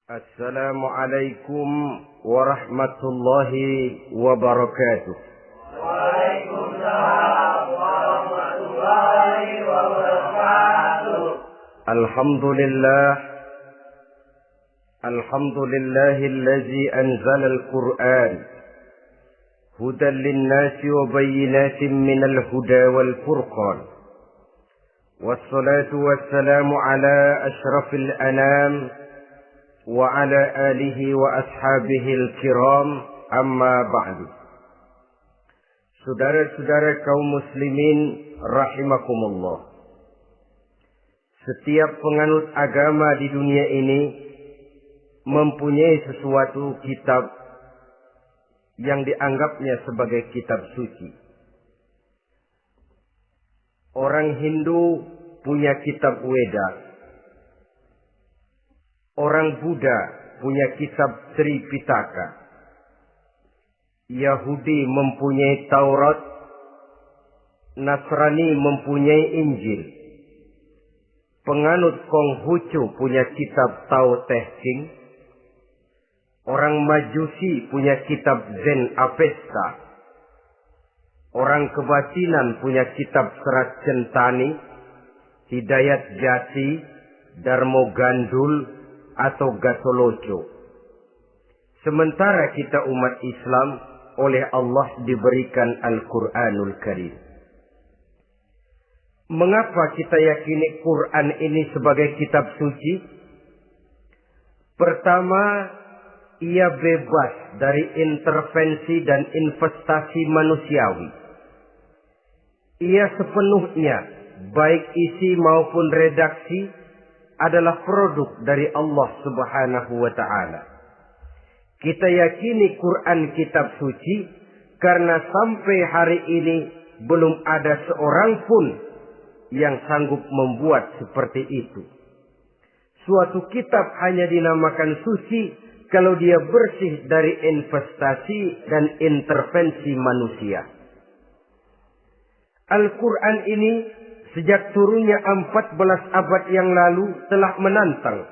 Assalamualaikum warahmatullahi wabarakatuh. Waalaikumsalam warahmatullahi wabarakatuh. Alhamdulillahi anzala al-Qur'an hudan lin-nasi wa bayyinatin minal huda wal furqan. Wassalatu wassalamu ala asyrafil anam wa ala alihi wa ashabihil kiram, amma ba'du. Saudara-saudara kaum muslimin rahimakumullah. Setiap penganut agama di dunia ini mempunyai sesuatu kitab yang dianggapnya sebagai kitab suci. Orang Hindu punya kitab Weda. Orang Buddha punya kitab Tripitaka. Yahudi mempunyai Taurat. Nasrani mempunyai Injil. Penganut Konghucu punya kitab Tao Te Ching. Orang Majusi punya kitab Zen Avesta. Orang Kebatinan punya kitab Serat Centani, Hidayat Jati, Darmo Gandul, atau Gatoloco. Sementara kita umat Islam oleh Allah diberikan Al-Quranul Karim. Mengapa kita yakini Quran ini sebagai kitab suci? Pertama, ia bebas dari intervensi dan investasi manusiawi. Ia sepenuhnya, baik isi maupun redaksi, adalah produk dari Allah Subhanahu wa ta'ala. Kita yakini Quran kitab suci karena sampai hari ini belum ada seorang pun yang sanggup membuat seperti itu. Suatu kitab hanya dinamakan suci kalau dia bersih dari investasi dan intervensi manusia. Al-Quran ini sejak turunnya 14 abad yang lalu telah menantang.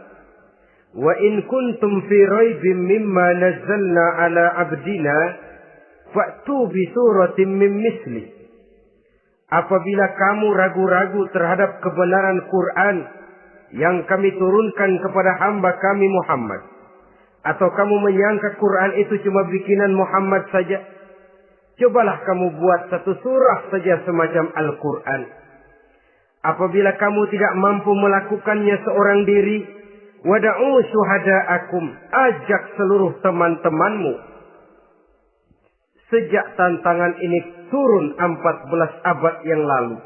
Wa in kuntum fi raibim mimma nazzalna ala abdina fa'tu bi suratin min misli. Apabila kamu ragu-ragu terhadap kebenaran Quran yang kami turunkan kepada hamba kami Muhammad, atau kamu menyangka Quran itu cuma bikinan Muhammad saja, cobalah kamu buat satu surah saja semacam Al-Quran. Apabila kamu tidak mampu melakukannya seorang diri, wada'u syuhada'akum, ajak seluruh teman-temanmu. Sejak tantangan ini turun 14 abad yang lalu,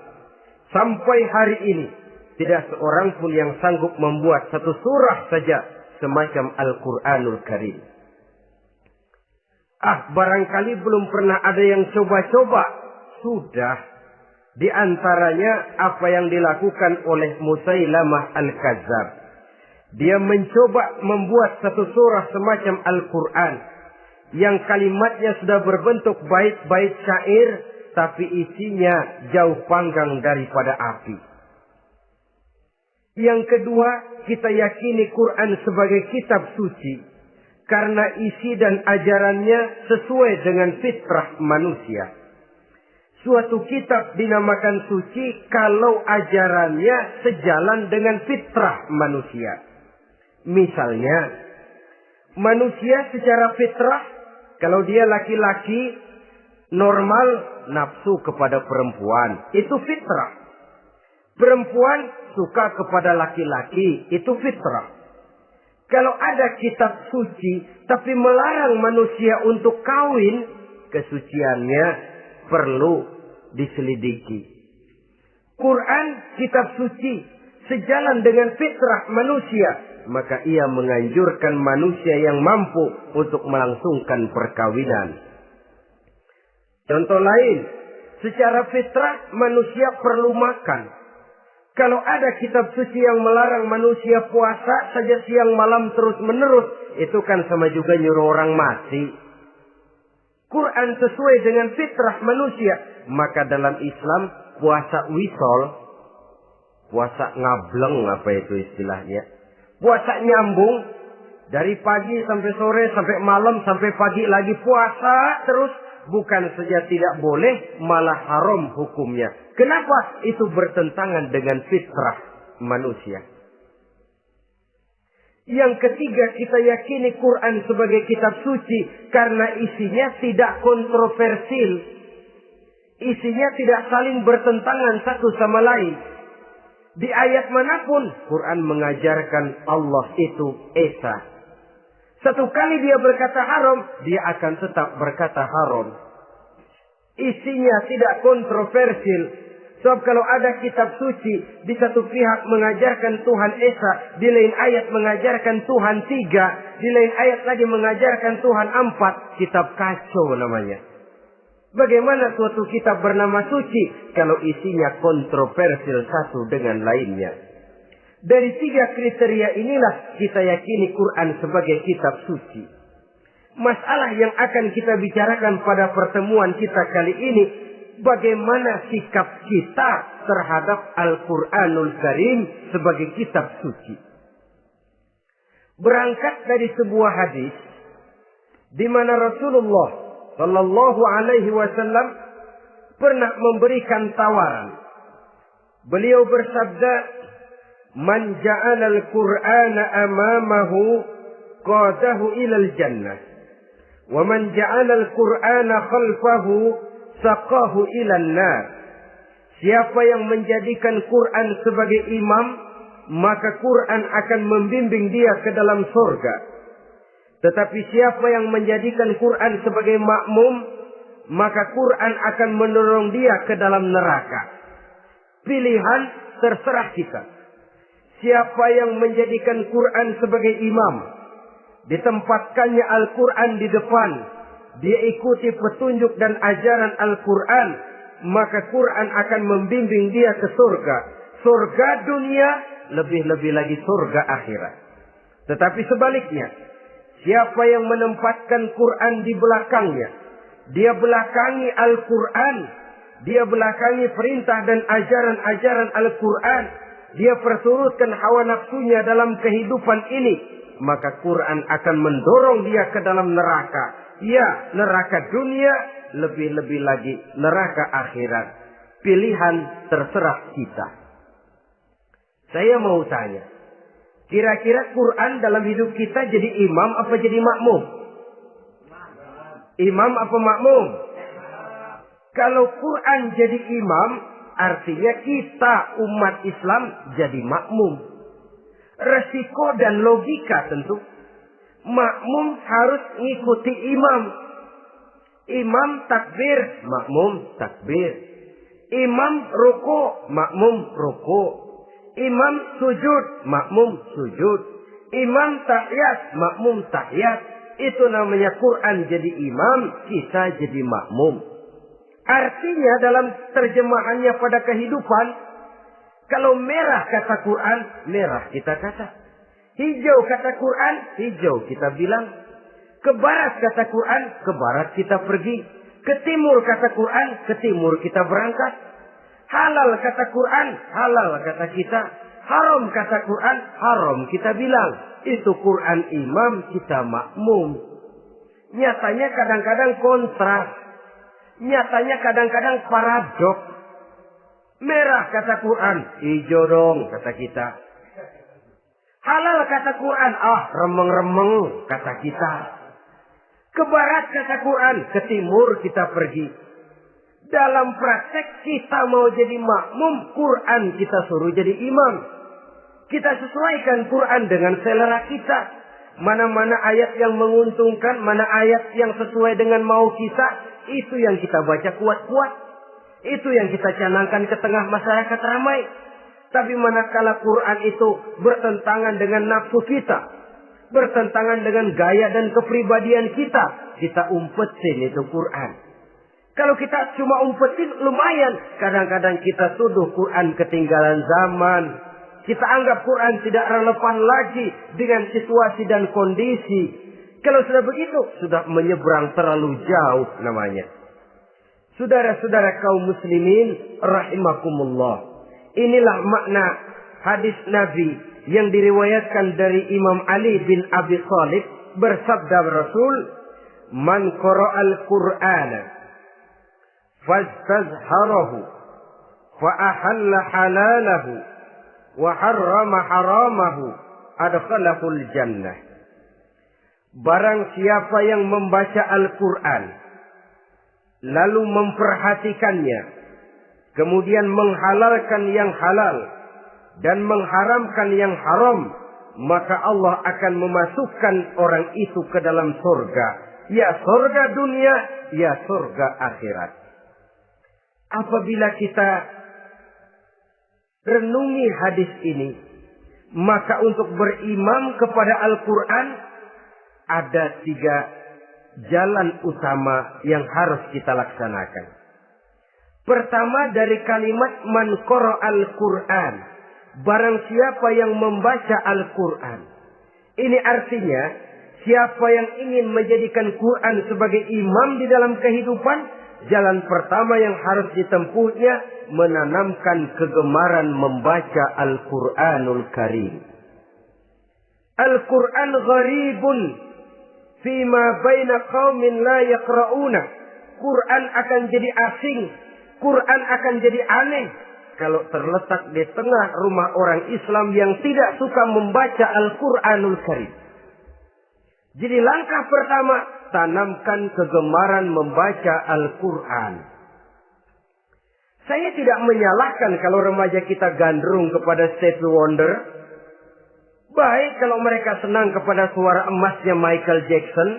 sampai hari ini, tidak seorang pun yang sanggup membuat satu surah saja semacam Al-Quranul Karim. Barangkali belum pernah ada yang coba-coba. Sudah. Di antaranya apa yang dilakukan oleh Musailamah Al-Kadzab. Dia mencoba membuat satu surah semacam Al-Quran yang kalimatnya sudah berbentuk bait-bait syair, tapi isinya jauh panggang daripada api. Yang kedua, kita yakini Quran sebagai kitab suci karena isi dan ajarannya sesuai dengan fitrah manusia. Suatu kitab dinamakan suci kalau ajarannya sejalan dengan fitrah manusia. Misalnya, manusia secara fitrah, kalau dia laki-laki, normal nafsu kepada perempuan. Itu fitrah. Perempuan suka kepada laki-laki. Itu fitrah. Kalau ada kitab suci, tapi melarang manusia untuk kawin, kesuciannya perlu diselidiki. Quran kitab suci sejalan dengan fitrah manusia, maka ia menganjurkan manusia yang mampu untuk melangsungkan perkawinan. Contoh lain, secara fitrah manusia perlu makan. Kalau ada kitab suci yang melarang manusia puasa saja siang malam terus menerus, itu kan sama juga nyuruh orang mati. Quran sesuai dengan fitrah manusia. Maka dalam Islam puasa wisol, puasa ngableng, apa itu istilahnya, puasa nyambung, Dari pagi sampai sore, sampai malam, sampai pagi lagi puasa terus. Bukan saja tidak boleh, malah haram hukumnya. Kenapa? Itu bertentangan dengan fitrah manusia. Yang ketiga, kita yakini Quran sebagai kitab suci karena isinya tidak kontroversial. Isinya tidak saling bertentangan satu sama lain. Di ayat manapun, Quran mengajarkan Allah itu Esa. Satu kali dia berkata haram, dia akan tetap berkata haram. Isinya tidak kontroversial. Sebab kalau ada kitab suci, di satu pihak mengajarkan Tuhan Esa, di lain ayat mengajarkan Tuhan 3, di lain ayat lagi mengajarkan Tuhan 4, kitab kacau namanya. Bagaimana suatu kitab bernama suci kalau isinya kontroversial satu dengan lainnya? Dari 3 kriteria inilah kita yakini Quran sebagai kitab suci. Masalah yang akan kita bicarakan pada pertemuan kita kali ini, bagaimana sikap kita terhadap Al-Quranul Karim sebagai kitab suci. Berangkat dari sebuah hadis di mana Rasulullah Sallallahu Alaihi Wasallam pernah memberikan tawaran. Beliau bersabda, "Man ja'ala al-Qur'ana amamahu qadahu ilal jannah, wa man ja'ala al-Qur'ana khalfahu saqahu ilan nar." Siapa yang menjadikan Quran sebagai imam, maka Quran akan membimbing dia ke dalam surga. Tetapi siapa yang menjadikan Quran sebagai makmum, maka Quran akan mendorong dia ke dalam neraka. Pilihan terserah kita. Siapa yang menjadikan Quran sebagai imam, ditempatkannya Al-Quran di depan, dia ikuti petunjuk dan ajaran Al-Quran, maka Quran akan membimbing dia ke surga. Surga dunia, lebih-lebih lagi surga akhirat. Tetapi sebaliknya, siapa yang menempatkan Quran di belakangnya, dia belakangi Al-Quran, dia belakangi perintah dan ajaran-ajaran Al-Quran, dia perturutkan hawa nafsunya dalam kehidupan ini, maka Quran akan mendorong dia ke dalam neraka. Ya, neraka dunia, lebih-lebih lagi neraka akhirat. Pilihan terserah kita. Saya mau tanya, kira-kira Quran dalam hidup kita jadi imam apa jadi makmum? Imam apa makmum? Kalau Quran jadi imam, artinya kita umat Islam jadi makmum. Resiko dan logika tentu. Makmum harus ngikuti imam. Imam takbir, makmum takbir. Imam ruku, makmum ruku. Imam sujud, makmum sujud. Imam tahiyat, makmum tahiyat. Itu namanya Quran jadi imam, kita jadi makmum. Artinya dalam terjemahannya pada kehidupan, kalau merah kata Quran, merah kita kata. Hijau kata Quran, hijau kita bilang. Ke barat kata Quran, ke barat kita pergi. Ke timur kata Quran, ke timur kita berangkat. Halal kata Quran, halal kata kita. Haram kata Quran, haram kita bilang. Itu Quran imam, kita makmum. Nyatanya kadang-kadang kontras. Nyatanya kadang-kadang paradok. Merah kata Quran, hijau dong kata kita. Halal kata Quran, remeng-remeng kata kita. Ke barat kata Quran, ke timur kita pergi. Dalam praktek kita mau jadi makmum, Quran kita suruh jadi imam. Kita sesuaikan Quran dengan selera kita. Mana-mana ayat yang menguntungkan, mana ayat yang sesuai dengan mau kita, itu yang kita baca kuat-kuat. Itu yang kita canangkan ke tengah masyarakat ramai. Tapi manakala Quran itu bertentangan dengan nafsu kita, bertentangan dengan gaya dan kepribadian kita, kita umpetin itu Quran. Kalau kita cuma umpetin lumayan, kadang-kadang kita tuduh Quran ketinggalan zaman. Kita anggap Quran tidak relevan lagi dengan situasi dan kondisi. Kalau sudah begitu, sudah menyeberang terlalu jauh namanya. Saudara-saudara kaum muslimin rahimakumullah. Inilah makna hadis Nabi yang diriwayatkan dari Imam Ali bin Abi Thalib, bersabda Rasul, "Man qara'al Qur'ana fastazharahu fa ahalla halalahu wa harrama haramahu adkhalahul jannah." Barang siapa yang membaca Al-Quran lalu memperhatikannya, kemudian menghalalkan yang halal dan mengharamkan yang haram, maka Allah akan memasukkan orang itu ke dalam surga. Ya surga dunia, ya surga akhirat. Apabila kita renungi hadis ini, maka untuk berimam kepada Al-Quran ada 3 jalan utama yang harus kita laksanakan. Pertama, dari kalimat man qara'al Qur'an, barang siapa yang membaca Al-Quran. Ini artinya siapa yang ingin menjadikan Quran sebagai imam di dalam kehidupan, jalan pertama yang harus ditempuhnya menanamkan kegemaran membaca Al-Quranul Karim. Al-Quran gharibun fima baina qaumin la yaqra'una. Quran akan jadi asing, Quran akan jadi aneh kalau terletak di tengah rumah orang Islam yang tidak suka membaca Al-Quranul Karim. Jadi langkah pertama, tanamkan kegemaran membaca Al-Quran. Saya tidak menyalahkan kalau remaja kita gandrung kepada Stevie Wonder. Baik kalau mereka senang kepada suara emasnya Michael Jackson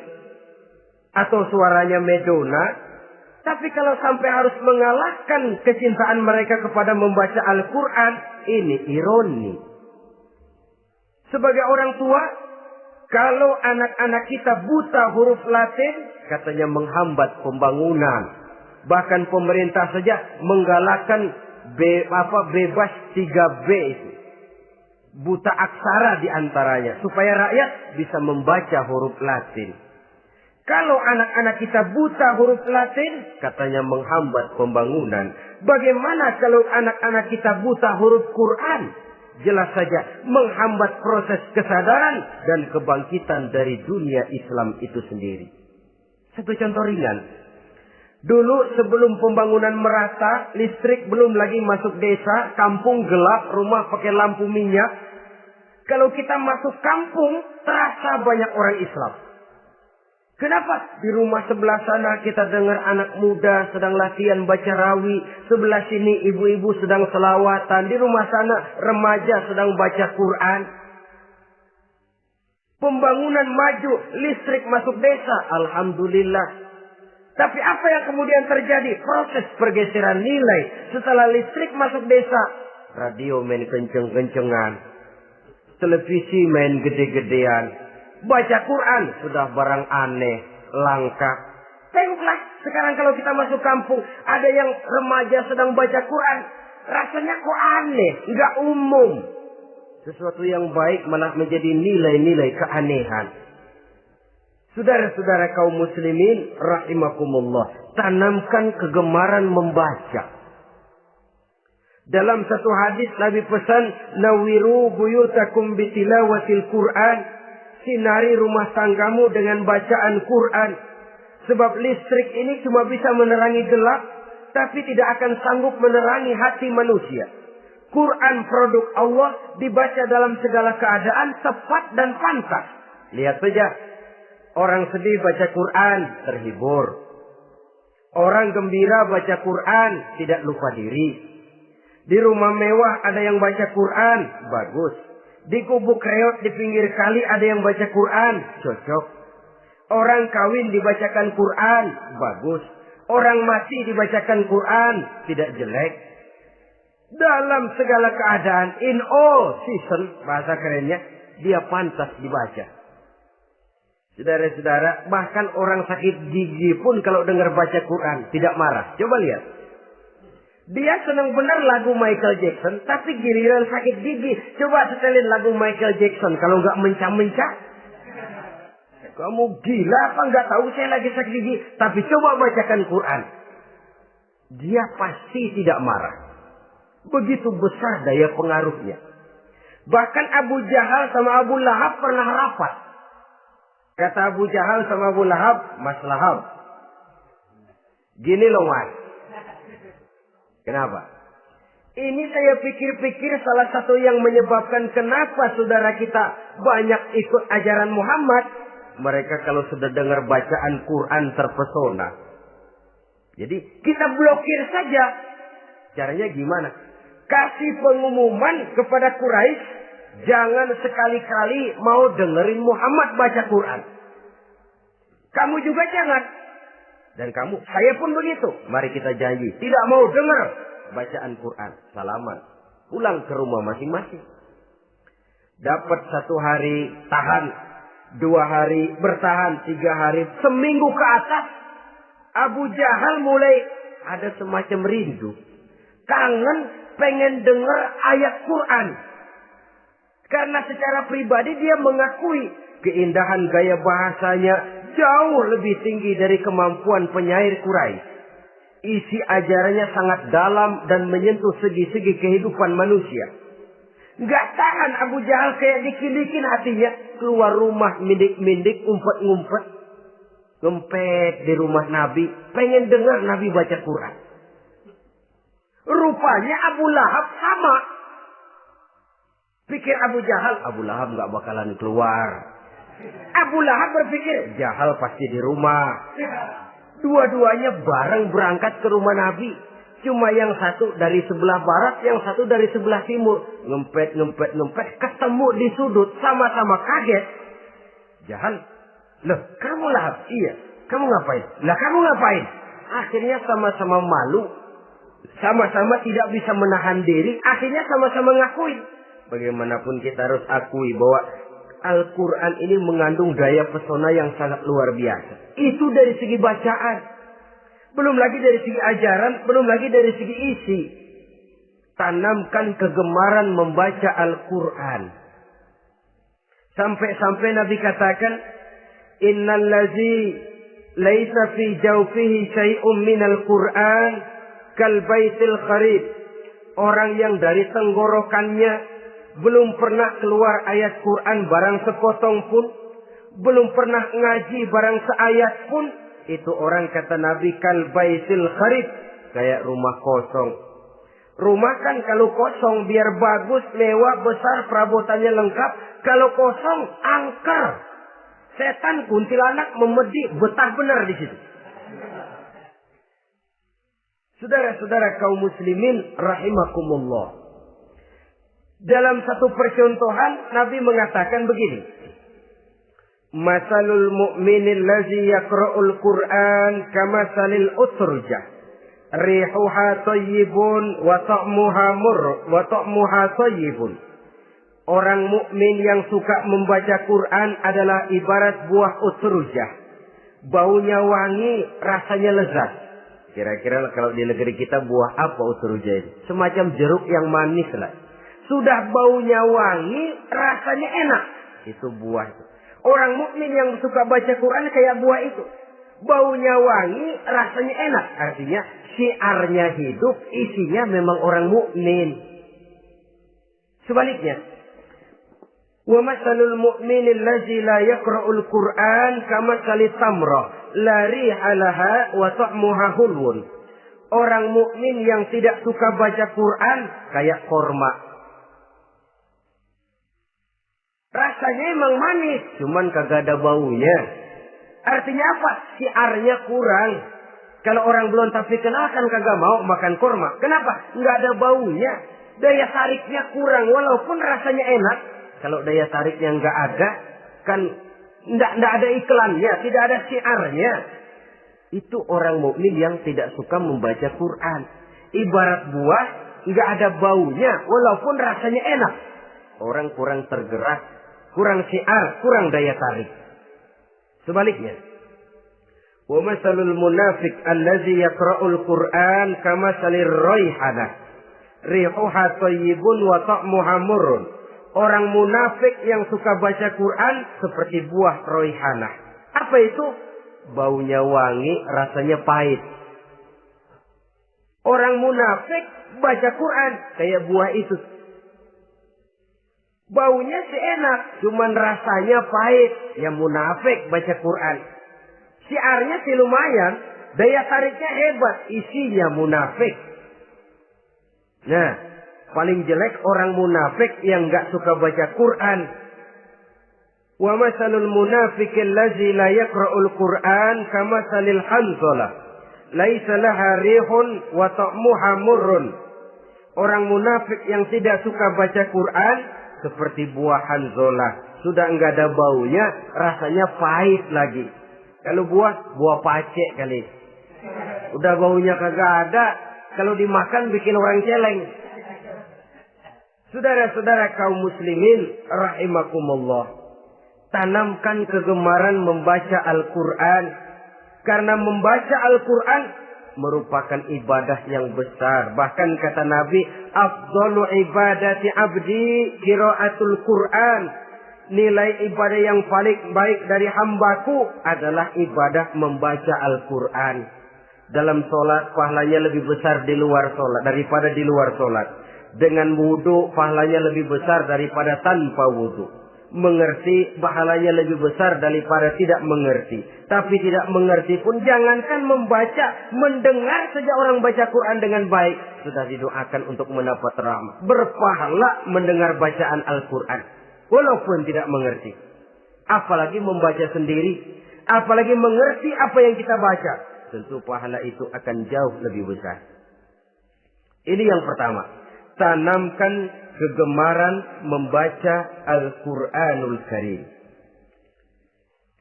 atau suaranya Madonna. Tapi kalau sampai harus mengalahkan kecintaan mereka kepada membaca Al-Quran, ini ironi. Sebagai orang tua, kalau anak-anak kita buta huruf Latin, katanya menghambat pembangunan. Bahkan pemerintah saja menggalakkan bebas 3B itu. Buta aksara diantaranya, supaya rakyat bisa membaca huruf Latin. Kalau anak-anak kita buta huruf Latin, katanya menghambat pembangunan. Bagaimana kalau anak-anak kita buta huruf Quran? Jelas saja menghambat proses kesadaran dan kebangkitan dari dunia Islam itu sendiri. Satu contoh ringan. Dulu sebelum pembangunan merata, listrik belum lagi masuk desa, kampung gelap, rumah pakai lampu minyak. Kalau kita masuk kampung, terasa banyak orang Islam. Kenapa? Di rumah sebelah sana kita dengar anak muda sedang latihan baca rawi. Sebelah sini ibu-ibu sedang selawatan. Di rumah sana remaja sedang baca Quran. Pembangunan maju, listrik masuk desa. Alhamdulillah. Tapi apa yang kemudian terjadi? Proses pergeseran nilai. Setelah listrik masuk desa, radio main kenceng-kencengan. Televisi main gede-gedean. Baca Quran sudah barang aneh, langka. Tengoklah sekarang kalau kita masuk kampung, ada yang remaja sedang baca Quran. Rasanya kok aneh, nggak umum. Sesuatu yang baik malah menjadi nilai-nilai keanehan. Saudara-saudara kaum muslimin rahimakumullah, tanamkan kegemaran membaca. Dalam satu hadis Nabi pesan, nawiru buyutakum bitilawatil Quran. Sinari rumah tanggamu dengan bacaan Quran. Sebab listrik ini cuma bisa menerangi gelap, tapi tidak akan sanggup menerangi hati manusia. Quran produk Allah dibaca dalam segala keadaan, tepat dan pantas. Lihat saja, orang sedih baca Quran, terhibur. Orang gembira baca Quran, tidak lupa diri. Di rumah mewah ada yang baca Quran, bagus. Di gubuk reot di pinggir kali ada yang baca Quran, cocok. Orang kawin dibacakan Quran, bagus. Orang mati dibacakan Quran, tidak jelek. Dalam segala keadaan, in all season, bahasa kerennya, dia pantas dibaca. Saudara-saudara, bahkan orang sakit gigi pun kalau dengar baca Quran, tidak marah. Coba lihat. Dia senang benar lagu Michael Jackson, tapi giliran sakit gigi, coba setelin lagu Michael Jackson. Kalau nggak mencah-mencah, kamu gila apa nggak tahu saya lagi sakit gigi? Tapi coba bacakan Quran, dia pasti tidak marah. Begitu besar daya pengaruhnya. Bahkan Abu Jahal sama Abu Lahab pernah rapat. Kata Abu Jahal sama Abu Lahab, Mas Lahab, gini loh Mas. Kenapa? Ini saya pikir-pikir salah satu yang menyebabkan kenapa saudara kita banyak ikut ajaran Muhammad. Mereka kalau sudah dengar bacaan Quran terpesona. Jadi kita blokir saja. Caranya gimana? Kasih pengumuman kepada Quraisy, jangan sekali-kali mau dengerin Muhammad baca Quran. Kamu juga jangan. Dan kamu, saya pun begitu. Mari kita janji, tidak mau dengar bacaan Quran. Salaman. Pulang ke rumah masing-masing. Dapat 1 hari tahan, 2 hari bertahan, 3 hari, seminggu ke atas. Abu Jahal mulai ada semacam rindu. Kangen pengen dengar ayat Quran. Karena secara pribadi dia mengakui keindahan gaya bahasanya jauh lebih tinggi dari kemampuan penyair Quraisy. Isi ajarannya sangat dalam dan menyentuh segi-segi kehidupan manusia. Gak tahan Abu Jahal kayak dikilikin hatinya. Keluar rumah mindik-mindik, umpet-ngumpet. Ngempet di rumah Nabi. Pengen dengar Nabi baca Quran. Rupanya Abu Lahab sama. Pikir Abu Jahal, Abu Lahab gak bakalan keluar. Abu Lahab berpikir, Jahal pasti di rumah. Dua-duanya bareng berangkat ke rumah Nabi. Cuma yang satu dari sebelah barat, yang satu dari sebelah timur. Ngempet, ketemu di sudut, sama-sama kaget. Jahal, loh kamu Lahab? Iya, kamu ngapain? Lah kamu ngapain? Akhirnya sama-sama malu. Sama-sama tidak bisa menahan diri. Akhirnya sama-sama ngakuin. Bagaimanapun kita harus akui bahwa Al-Quran ini mengandung daya pesona yang sangat luar biasa. Itu dari segi bacaan. Belum lagi dari segi ajaran. Belum lagi dari segi isi. Tanamkan kegemaran membaca Al-Quran. Sampai-sampai Nabi katakan, Innal ladzi laisa fi jawfihi syai'un minal Quran kal baitil kharib. Orang yang dari tenggorokannya belum pernah keluar ayat Quran barang sepotong pun, belum pernah ngaji barang seayat pun, itu orang kata Nabi kal baitil kharib, kayak rumah kosong. Rumah kan kalau kosong biar bagus, mewah, besar, perabotannya lengkap. Kalau kosong, angker. Setan kuntilanak memedi, betah benar di situ. Saudara-saudara kaum muslimin rahimakumullah. Dalam satu percontohan Nabi mengatakan begini. Masalul mu'minil ladzi yaqra'ul Qur'an kamasalil utrujah. Rihuha thayyibun wa ta'muha thayyibun. Orang mukmin yang suka membaca Quran adalah ibarat buah utrujah. Baunya wangi, rasanya lezat. Kira-kira kalau di negeri kita buah apa utrujah ini? Semacam jeruk yang manis lah. Sudah baunya wangi, rasanya enak. Itu buah itu. Orang mukmin yang suka baca Quran kayak buah itu. Baunya wangi, rasanya enak. Artinya syiarnya hidup, isinya memang orang mukmin. Sebaliknya, wa masalul mu'minil ladzi la yaqra'ul Qur'an kamasalit tamrah la riha laha wa ta'muha hulwun. Orang mukmin yang tidak suka baca Quran kayak korma. Rasanya emang manis, cuman kagak ada baunya. Artinya apa? Syiarnya kurang. Kalau orang belum tapi kenalkan kagak mau makan korma. Kenapa? Nggak ada baunya. Daya tariknya kurang walaupun rasanya enak. Kalau daya tariknya nggak ada, kan nggak ada iklannya, tidak ada syiarnya. Itu orang mukmin yang tidak suka membaca Quran. Ibarat buah, nggak ada baunya, walaupun rasanya enak. Orang kurang tergerak, kurang syiar, kurang daya tarik. Sebaliknya, wa masalul munafiq allazi yaqra'ul Quran kamasalir raihanah. Rihuha thayyibun wa ta'muha murrun. Orang munafik yang suka baca Quran seperti buah raihanah. Apa itu? Baunya wangi, rasanya pahit. Orang munafik baca Quran kayak buah itu. Baunya sih enak, cuman rasanya pahit. Ya munafik baca Quran. Syiarnya sih lumayan, daya tariknya hebat, isinya munafik. Nah, paling jelek orang munafik yang nggak suka baca Quran. Wa masalul munafiqil ladzi la yaqra'ul Qur'an kamasalil hanzalah. Laisa laha rihun wa ta'muha murrun. Orang munafik yang tidak suka baca Quran seperti buah hanzalah. Sudah enggak ada baunya, rasanya pahit lagi. Kalau buah pacek kali. Udah baunya kagak ada, kalau dimakan bikin orang celeng. Saudara-saudara kaum muslimin rahimakumullah, tanamkan kegemaran membaca Al-Quran. Karena membaca Al-Quran merupakan ibadah yang besar. Bahkan kata Nabi, afdalu ibadati abdi qiraatul Quran. Nilai ibadah yang paling baik dari hambaku adalah ibadah membaca Al-Quran. Dalam sholat pahalanya lebih besar di luar sholat daripada di luar sholat. Dengan wudu pahalanya lebih besar daripada tanpa wudu. Mengerti pahalanya lebih besar daripada tidak mengerti. Tapi tidak mengerti pun jangankan membaca, mendengar saja orang baca Quran dengan baik sudah didoakan untuk mendapat rahmat. Berpahala mendengar bacaan Al-Quran walaupun tidak mengerti. Apalagi membaca sendiri, apalagi mengerti apa yang kita baca. Tentu pahala itu akan jauh lebih besar. Ini yang pertama. Tanamkan kegemaran membaca Al-Quranul Karim.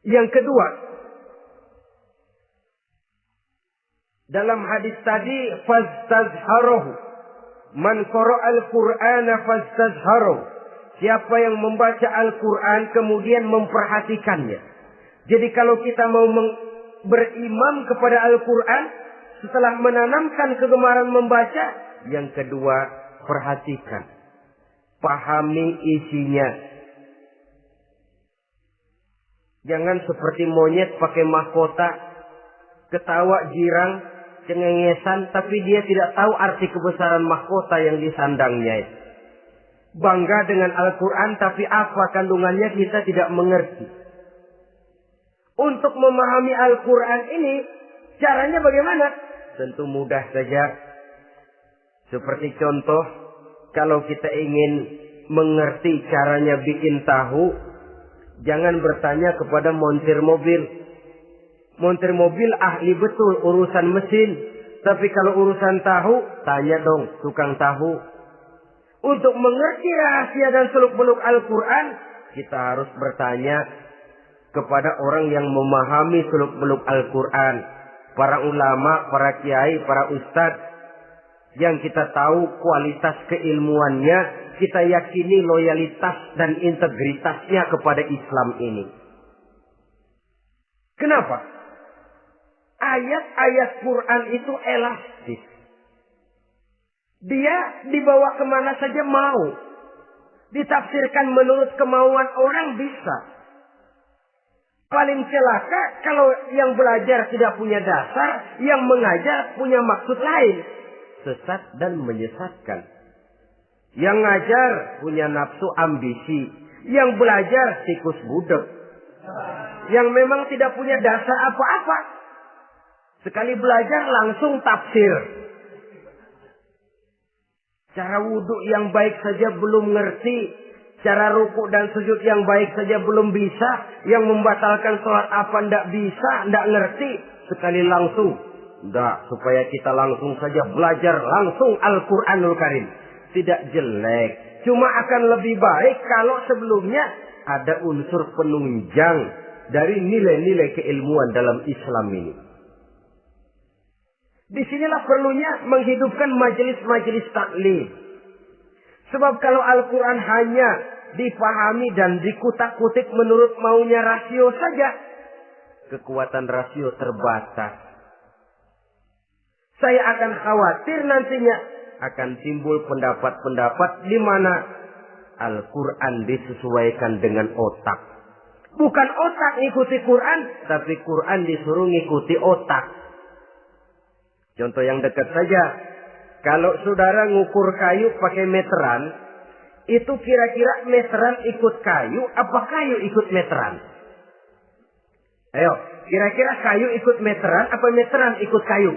Yang kedua, dalam hadis tadi, fastazharuhu. Man qara'al Qur'ana fastazharuhu. Siapa yang membaca Al-Quran kemudian memperhatikannya. Jadi kalau kita mau berimam kepada Al-Quran, setelah menanamkan kegemaran membaca, yang kedua, perhatikan. Pahami isinya. Jangan seperti monyet pakai mahkota, ketawa girang, cengengesan, tapi dia tidak tahu arti kebesaran mahkota yang disandangnya. Bangga dengan Al-Quran, tapi apa kandungannya kita tidak mengerti. Untuk memahami Al-Quran ini, caranya bagaimana? Tentu mudah saja. Seperti contoh, kalau kita ingin mengerti caranya bikin tahu, jangan bertanya kepada montir mobil. Montir mobil ahli betul urusan mesin. Tapi kalau urusan tahu, tanya dong tukang tahu. Untuk mengerti rahasia dan seluk-beluk Al-Quran, kita harus bertanya kepada orang yang memahami seluk-beluk Al-Quran. Para ulama, para kiai, para ustadz. Yang kita tahu kualitas keilmuannya, kita yakini loyalitas dan integritasnya kepada Islam ini. Kenapa? Ayat-ayat Quran itu elastis. Dia dibawa kemana saja mau. Ditafsirkan menurut kemauan orang bisa. Paling celaka kalau yang belajar tidak punya dasar, yang mengajar punya maksud lain. Sesat dan menyesatkan. Yang ngajar punya nafsu ambisi. Yang belajar tikus budek. Yang memang tidak punya dasar apa-apa. Sekali belajar langsung tafsir. Cara wudhu yang baik saja belum ngerti. Cara rukuk dan sujud yang baik saja belum bisa. Yang membatalkan sholat apa ndak bisa, ndak ngerti. Sekali langsung. Ndak, supaya kita langsung saja belajar langsung Al-Quranul Karim. Tidak jelek. Cuma akan lebih baik kalau sebelumnya ada unsur penunjang dari nilai-nilai keilmuan dalam Islam ini. Disinilah perlunya menghidupkan majelis-majelis taklim. Sebab kalau Al-Quran hanya dipahami dan dikutak-kutik menurut maunya rasio saja, kekuatan rasio terbatas. Saya akan khawatir nantinya akan timbul pendapat-pendapat di mana Al-Quran disesuaikan dengan otak. Bukan otak ngikuti Quran, tapi Quran disuruh ngikuti otak. Contoh yang dekat saja. Kalau saudara ngukur kayu pakai meteran, itu kira-kira meteran ikut kayu, apa kayu ikut meteran? Ayo, kira-kira kayu ikut meteran, apa meteran ikut kayu?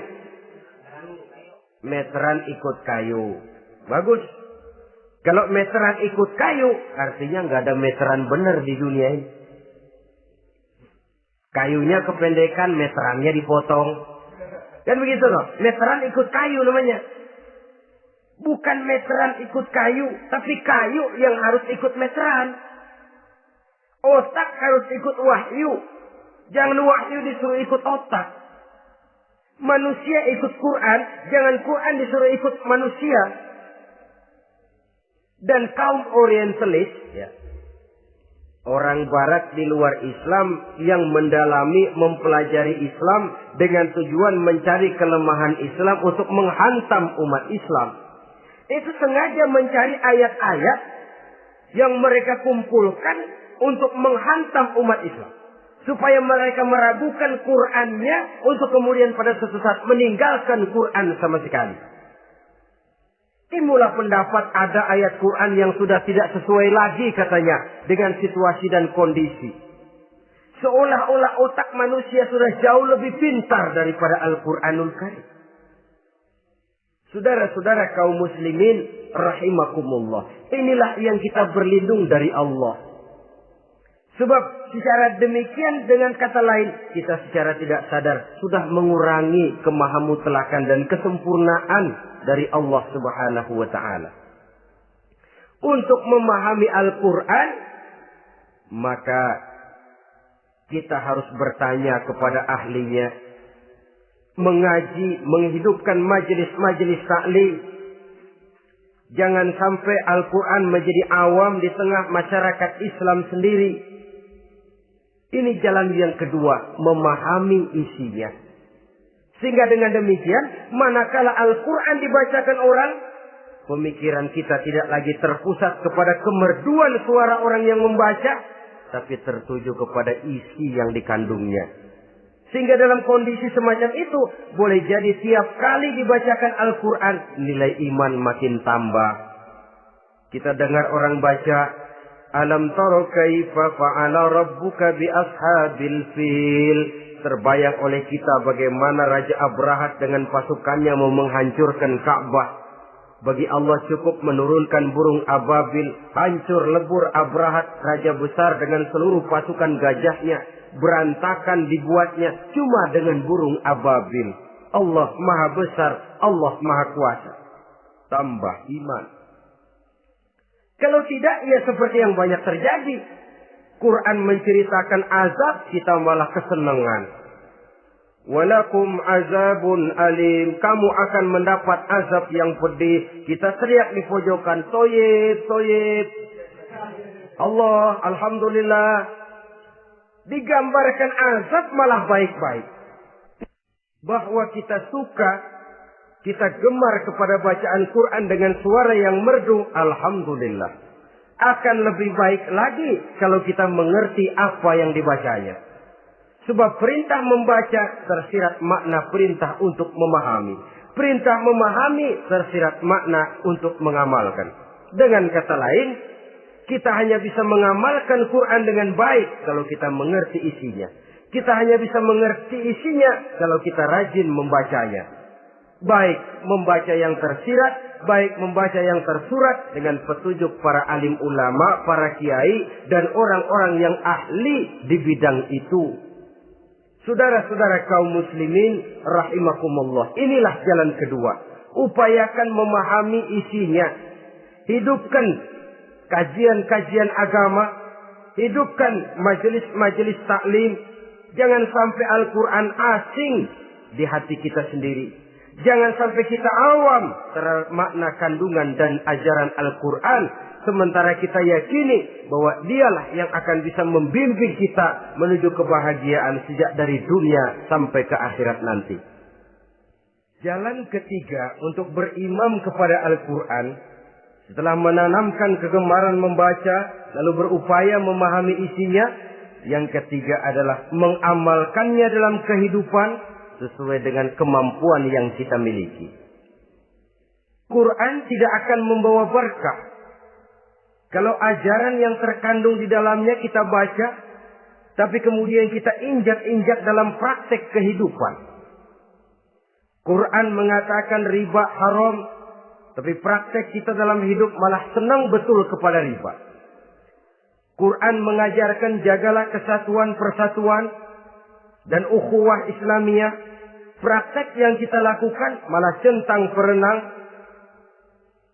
Meteran ikut kayu. Bagus. Kalau meteran ikut kayu, artinya nggak ada meteran benar di dunia ini. Kayunya kependekan, meterannya dipotong. Kan begitu loh. Meteran ikut kayu namanya. Bukan meteran ikut kayu, tapi kayu yang harus ikut meteran. Otak harus ikut wahyu. Jangan wahyu disuruh ikut otak. Manusia ikut Quran, jangan Quran disuruh ikut manusia. Dan kaum orientalis, ya, orang barat di luar Islam yang mendalami, mempelajari Islam dengan tujuan mencari kelemahan Islam untuk menghantam umat Islam. Itu sengaja mencari ayat-ayat yang mereka kumpulkan untuk menghantam umat Islam. Supaya mereka meragukan Qur'annya untuk kemudian pada suatu saat meninggalkan Qur'an sama sekali. Timbullah pendapat ada ayat Quran yang sudah tidak sesuai lagi katanya dengan situasi dan kondisi. Seolah-olah otak manusia sudah jauh lebih pintar daripada Al-Quranul Karim. Saudara-saudara kaum muslimin rahimakumullah. Inilah yang kita berlindung dari Allah. Sebab secara demikian dengan kata lain kita secara tidak sadar sudah mengurangi kemahamutlakan dan kesempurnaan dari Allah Subhanahu wa ta'ala. Untuk memahami Al-Quran, maka kita harus bertanya kepada ahlinya. Mengaji, menghidupkan majelis-majelis taklim. Jangan sampai Al-Quran menjadi awam di tengah masyarakat Islam sendiri. Ini jalan yang kedua, memahami isinya. Sehingga dengan demikian, manakala Al-Quran dibacakan orang, pemikiran kita tidak lagi terpusat kepada kemerduan suara orang yang membaca, tapi tertuju kepada isi yang dikandungnya. Sehingga dalam kondisi semacam itu, boleh jadi tiap kali dibacakan Al-Quran, nilai iman makin tambah. Kita dengar orang baca, Alam taro kaifa fa'ala rabbuka bi ashabil fil. Terbayang oleh kita bagaimana Raja Abrahat dengan pasukannya mau menghancurkan Ka'bah. Bagi Allah cukup menurunkan burung ababil, hancur lebur Abrahat, raja besar dengan seluruh pasukan gajahnya, berantakan dibuatnya cuma dengan burung ababil. Allah Maha Besar, Allah Maha Kuasa. Tambah iman. Kalau tidak, ya seperti yang banyak terjadi. Quran menceritakan azab, kita malah kesenangan. Walakum azabun alim. Kamu akan mendapat azab yang pedih. Kita teriak di pojokan, toyib, toyib. Allah, alhamdulillah. Digambarkan azab malah baik-baik. Bahwa kita suka, kita gemar kepada bacaan Quran dengan suara yang merdu, alhamdulillah. Akan lebih baik lagi kalau kita mengerti apa yang dibacanya. Sebab perintah membaca tersirat makna perintah untuk memahami. Perintah memahami tersirat makna untuk mengamalkan. Dengan kata lain, kita hanya bisa mengamalkan Quran dengan baik kalau kita mengerti isinya. Kita hanya bisa mengerti isinya kalau kita rajin membacanya. Baik membaca yang tersirat, baik membaca yang tersurat dengan petunjuk para alim ulama, para kiai, dan orang-orang yang ahli di bidang itu. Saudara-saudara kaum muslimin rahimakumullah. Inilah jalan kedua. Upayakan memahami isinya. Hidupkan kajian-kajian agama. Hidupkan majelis-majelis taklim. Jangan sampai Al-Quran asing di hati kita sendiri. Jangan sampai kita awam terhadap makna kandungan dan ajaran Al-Quran. Sementara kita yakini bahwa dialah yang akan bisa membimbing kita menuju kebahagiaan sejak dari dunia sampai ke akhirat nanti. Jalan ketiga untuk berimam kepada Al-Quran. Setelah menanamkan kegemaran membaca, lalu berupaya memahami isinya. Yang ketiga adalah mengamalkannya dalam kehidupan sesuai dengan kemampuan yang kita miliki. Quran tidak akan membawa berkah Kalau ajaran yang terkandung di dalamnya kita baca, tapi kemudian kita injak-injak dalam praktek kehidupan. Quran mengatakan riba haram, tapi praktek kita dalam hidup malah senang betul kepada riba. Quran mengajarkan jagalah kesatuan persatuan dan ukhuwah Islamiyah. Praktek yang kita lakukan malah centang perenang,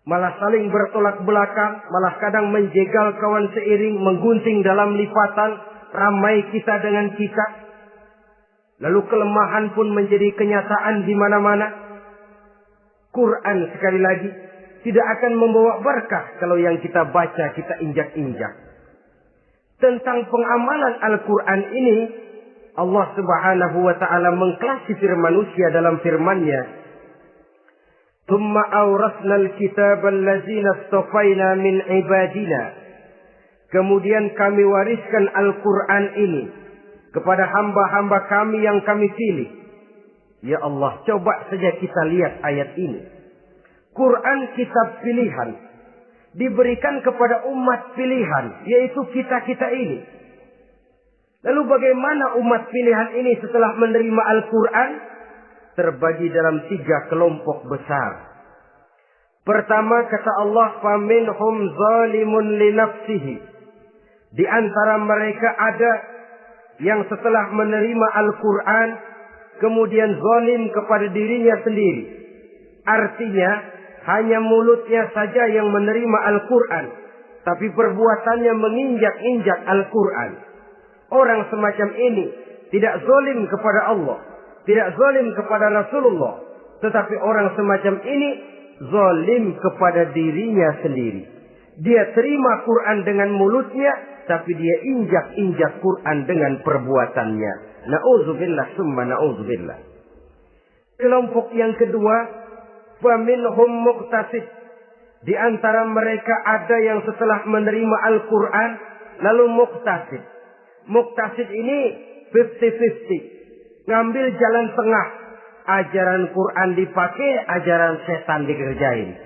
malah saling bertolak belakang, malah kadang menjegal kawan seiring, menggunting dalam lipatan, ramai kita dengan kita. Lalu kelemahan pun menjadi kenyataan di mana-mana. Quran sekali lagi tidak akan membawa berkah kalau yang kita baca kita injak-injak. Tentang pengamalan Al-Quran ini, Allah Subhanahu wa ta'ala mengklasifikasi manusia dalam firman-Nya. Thumma awrasna al-kitaba allazina astafaina min ibadina. Kemudian kami wariskan Al-Quran ini kepada hamba-hamba kami yang kami pilih. Ya Allah, coba saja kita lihat ayat ini. Quran kitab pilihan. Diberikan kepada umat pilihan, yaitu kita-kita ini. Lalu bagaimana umat pilihan ini setelah menerima Al-Quran? Terbagi dalam 3 kelompok besar. Pertama kata Allah, فَمِنْهُمْ ظَالِمٌ لِنَفْسِهِ. Di antara mereka ada yang setelah menerima Al-Quran, kemudian zalim kepada dirinya sendiri. Artinya, hanya mulutnya saja yang menerima Al-Quran, tapi perbuatannya menginjak-injak Al-Quran. Orang semacam ini tidak zalim kepada Allah, tidak zalim kepada Rasulullah, tetapi orang semacam ini zalim kepada dirinya sendiri. Dia terima Quran dengan mulutnya, tapi dia injak-injak Quran dengan perbuatannya. Na'udzubillah summa na'udzubillah. Kelompok yang kedua, faminhum muqtasid. Di antara mereka ada yang setelah menerima Al-Quran lalu muqtasid. Muqtasid ini 50-50. Ngambil jalan tengah. Ajaran Quran dipakai, ajaran setan dikerjain.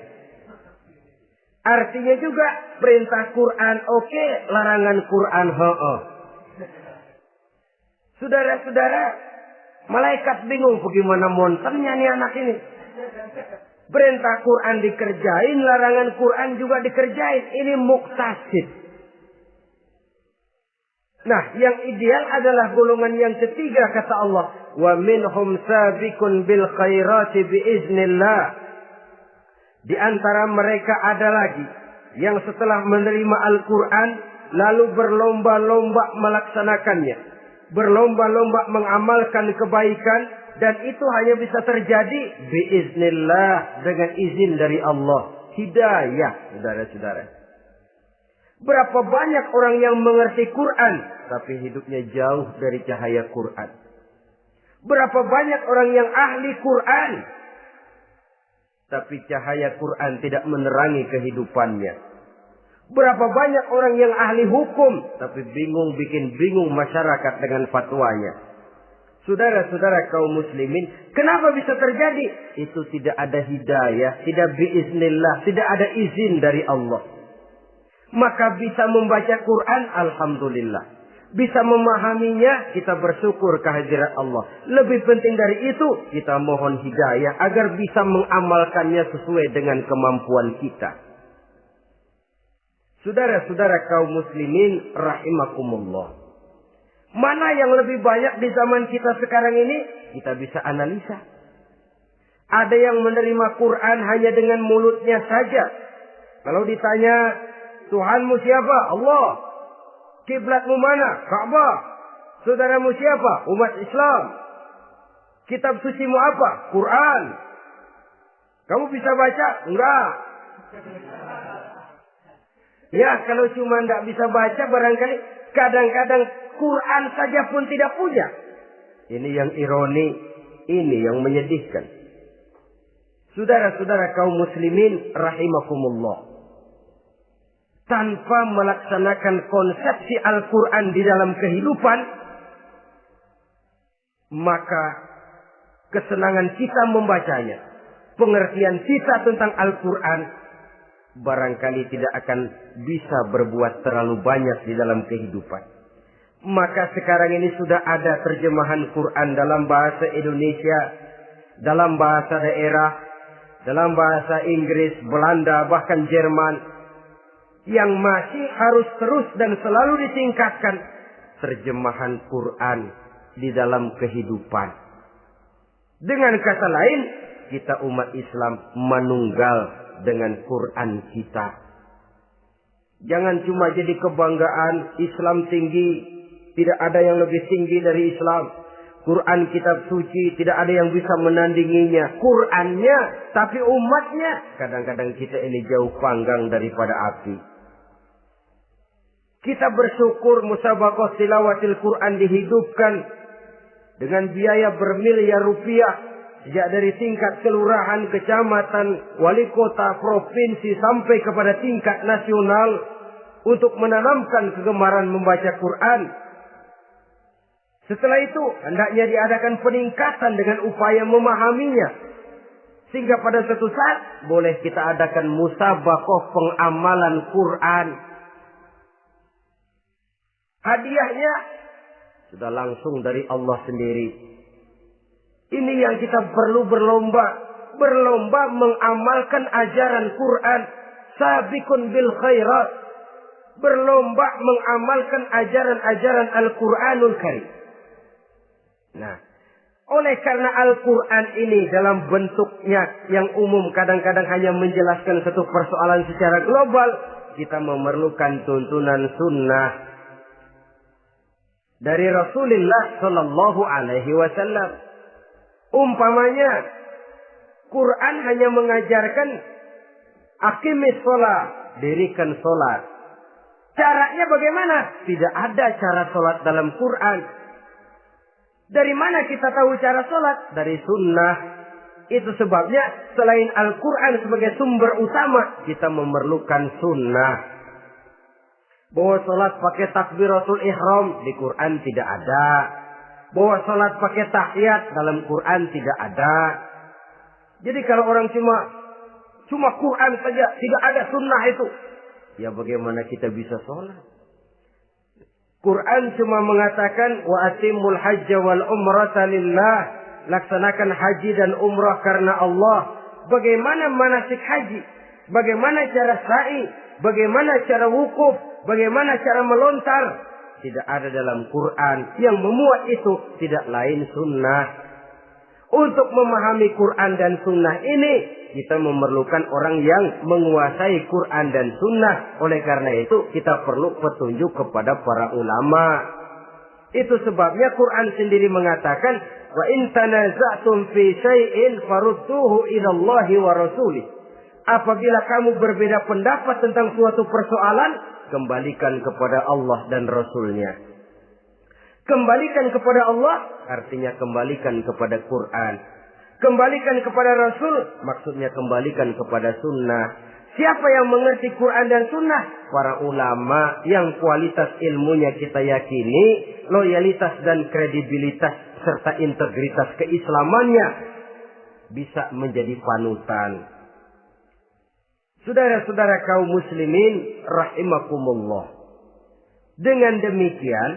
Artinya juga perintah Quran oke, larangan Quran ho-oh. Saudara-saudara, malaikat bingung bagaimana monternya nih anak ini. Perintah Quran dikerjain, larangan Quran juga dikerjain. Ini muqtasid. Nah, yang ideal adalah golongan yang ketiga kata Allah, wa minhum sabiqun bil khairati biiznillah. Di antara mereka ada lagi yang setelah menerima Al-Quran lalu berlomba-lomba melaksanakannya, berlomba-lomba mengamalkan kebaikan, dan itu hanya bisa terjadi biiznillah, dengan izin dari Allah. Hidayah, saudara-saudara. Berapa banyak orang yang mengerti Quran, tapi hidupnya jauh dari cahaya Quran. Berapa banyak orang yang ahli Quran, tapi cahaya Quran tidak menerangi kehidupannya. Berapa banyak orang yang ahli hukum, tapi bikin bingung masyarakat dengan fatwanya. Saudara-saudara kaum muslimin, kenapa bisa terjadi? Itu tidak ada hidayah, tidak biiznillah, tidak ada izin dari Allah. Maka bisa membaca Quran, alhamdulillah. Bisa memahaminya, kita bersyukur kehadirat Allah. Lebih penting dari itu, kita mohon hidayah agar bisa mengamalkannya sesuai dengan kemampuan kita. Saudara-saudara kaum muslimin rahimakumullah. Mana yang lebih banyak di zaman kita sekarang ini? Kita bisa analisa. Ada yang menerima Quran hanya dengan mulutnya saja. Kalau ditanya, Tuhanmu siapa? Allah. Kiblatmu mana? Ka'bah. Saudaramu siapa? Umat Islam. Kitab sucimu apa? Quran. Kamu bisa baca? Enggak. Ya, kalau cuma enggak bisa baca, barangkali kadang-kadang Quran saja pun tidak punya. Ini yang ironi, ini yang menyedihkan. Saudara-saudara kaum muslimin rahimakumullah. Tanpa melaksanakan konsepsi Al-Quran di dalam kehidupan, maka kesenangan kita membacanya, pengertian kita tentang Al-Quran barangkali tidak akan bisa berbuat terlalu banyak di dalam kehidupan. Maka sekarang ini sudah ada terjemahan Quran dalam bahasa Indonesia, dalam bahasa daerah, dalam bahasa Inggris, Belanda, bahkan Jerman, yang masih harus terus dan selalu ditingkatkan terjemahan Quran di dalam kehidupan. Dengan kata lain, kita umat Islam menunggal dengan Quran kita. Jangan cuma jadi kebanggaan Islam tinggi. Tidak ada yang lebih tinggi dari Islam. Quran kitab suci, tidak ada yang bisa menandinginya. Qurannya, tapi umatnya. Kadang-kadang kita ini jauh panggang daripada api. Kita bersyukur musabaqah tilawatil Quran dihidupkan dengan biaya bermiliar rupiah. Sejak dari tingkat kelurahan, kecamatan, wali kota, provinsi, sampai kepada tingkat nasional. Untuk menanamkan kegemaran membaca Quran. Setelah itu, hendaknya diadakan peningkatan dengan upaya memahaminya. Sehingga pada suatu saat, boleh kita adakan musabaqah pengamalan Quran. Hadiahnya, sudah langsung dari Allah sendiri. Ini yang kita perlu berlomba. Berlomba mengamalkan ajaran Quran. Sabiqun bil khairat. Berlomba mengamalkan ajaran-ajaran Al-Quranul Karim. Nah, oleh karena Al-Quran ini dalam bentuknya yang umum kadang-kadang hanya menjelaskan satu persoalan secara global, kita memerlukan tuntunan sunnah dari Rasulullah Sallallahu Alaihi Wasallam. Umpamanya, Quran hanya mengajarkan aqimis sholat, dirikan sholat. Caranya bagaimana? Tidak ada cara sholat dalam Quran. Dari mana kita tahu cara sholat? Dari sunnah. Itu sebabnya selain Al-Quran sebagai sumber utama, kita memerlukan sunnah. Bahwa sholat pakai takbiratul ihram di Quran tidak ada. Bahwa sholat pakai tahiyat dalam Quran tidak ada. Jadi kalau orang cuma Quran saja, tidak ada sunnah itu, ya bagaimana kita bisa sholat? Quran cuma mengatakan wa atimul hajja wal umrata lillah, laksanakan haji dan umrah karena Allah. Bagaimana manasik haji? Bagaimana cara sa'i? Bagaimana cara wukuf? Bagaimana cara melontar? Tidak ada dalam Quran. Yang memuat itu tidak lain sunnah. Untuk memahami Quran dan sunnah ini, kita memerlukan orang yang menguasai Quran dan sunnah. Oleh karena itu, kita perlu petunjuk kepada para ulama. Itu sebabnya Quran sendiri mengatakan, wa in tanaza'tum fi syai'in farudduhu ila Allahi wa rasulih. Apabila kamu berbeda pendapat tentang suatu persoalan, kembalikan kepada Allah dan Rasulnya. Kembalikan kepada Allah, artinya kembalikan kepada Quran. Kembalikan kepada Rasul, maksudnya kembalikan kepada sunnah. Siapa yang mengerti Quran dan sunnah? Para ulama yang kualitas ilmunya kita yakini, loyalitas dan kredibilitas serta integritas keislamannya bisa menjadi panutan. Saudara-saudara kaum muslimin rahimakumullah. Dengan demikian,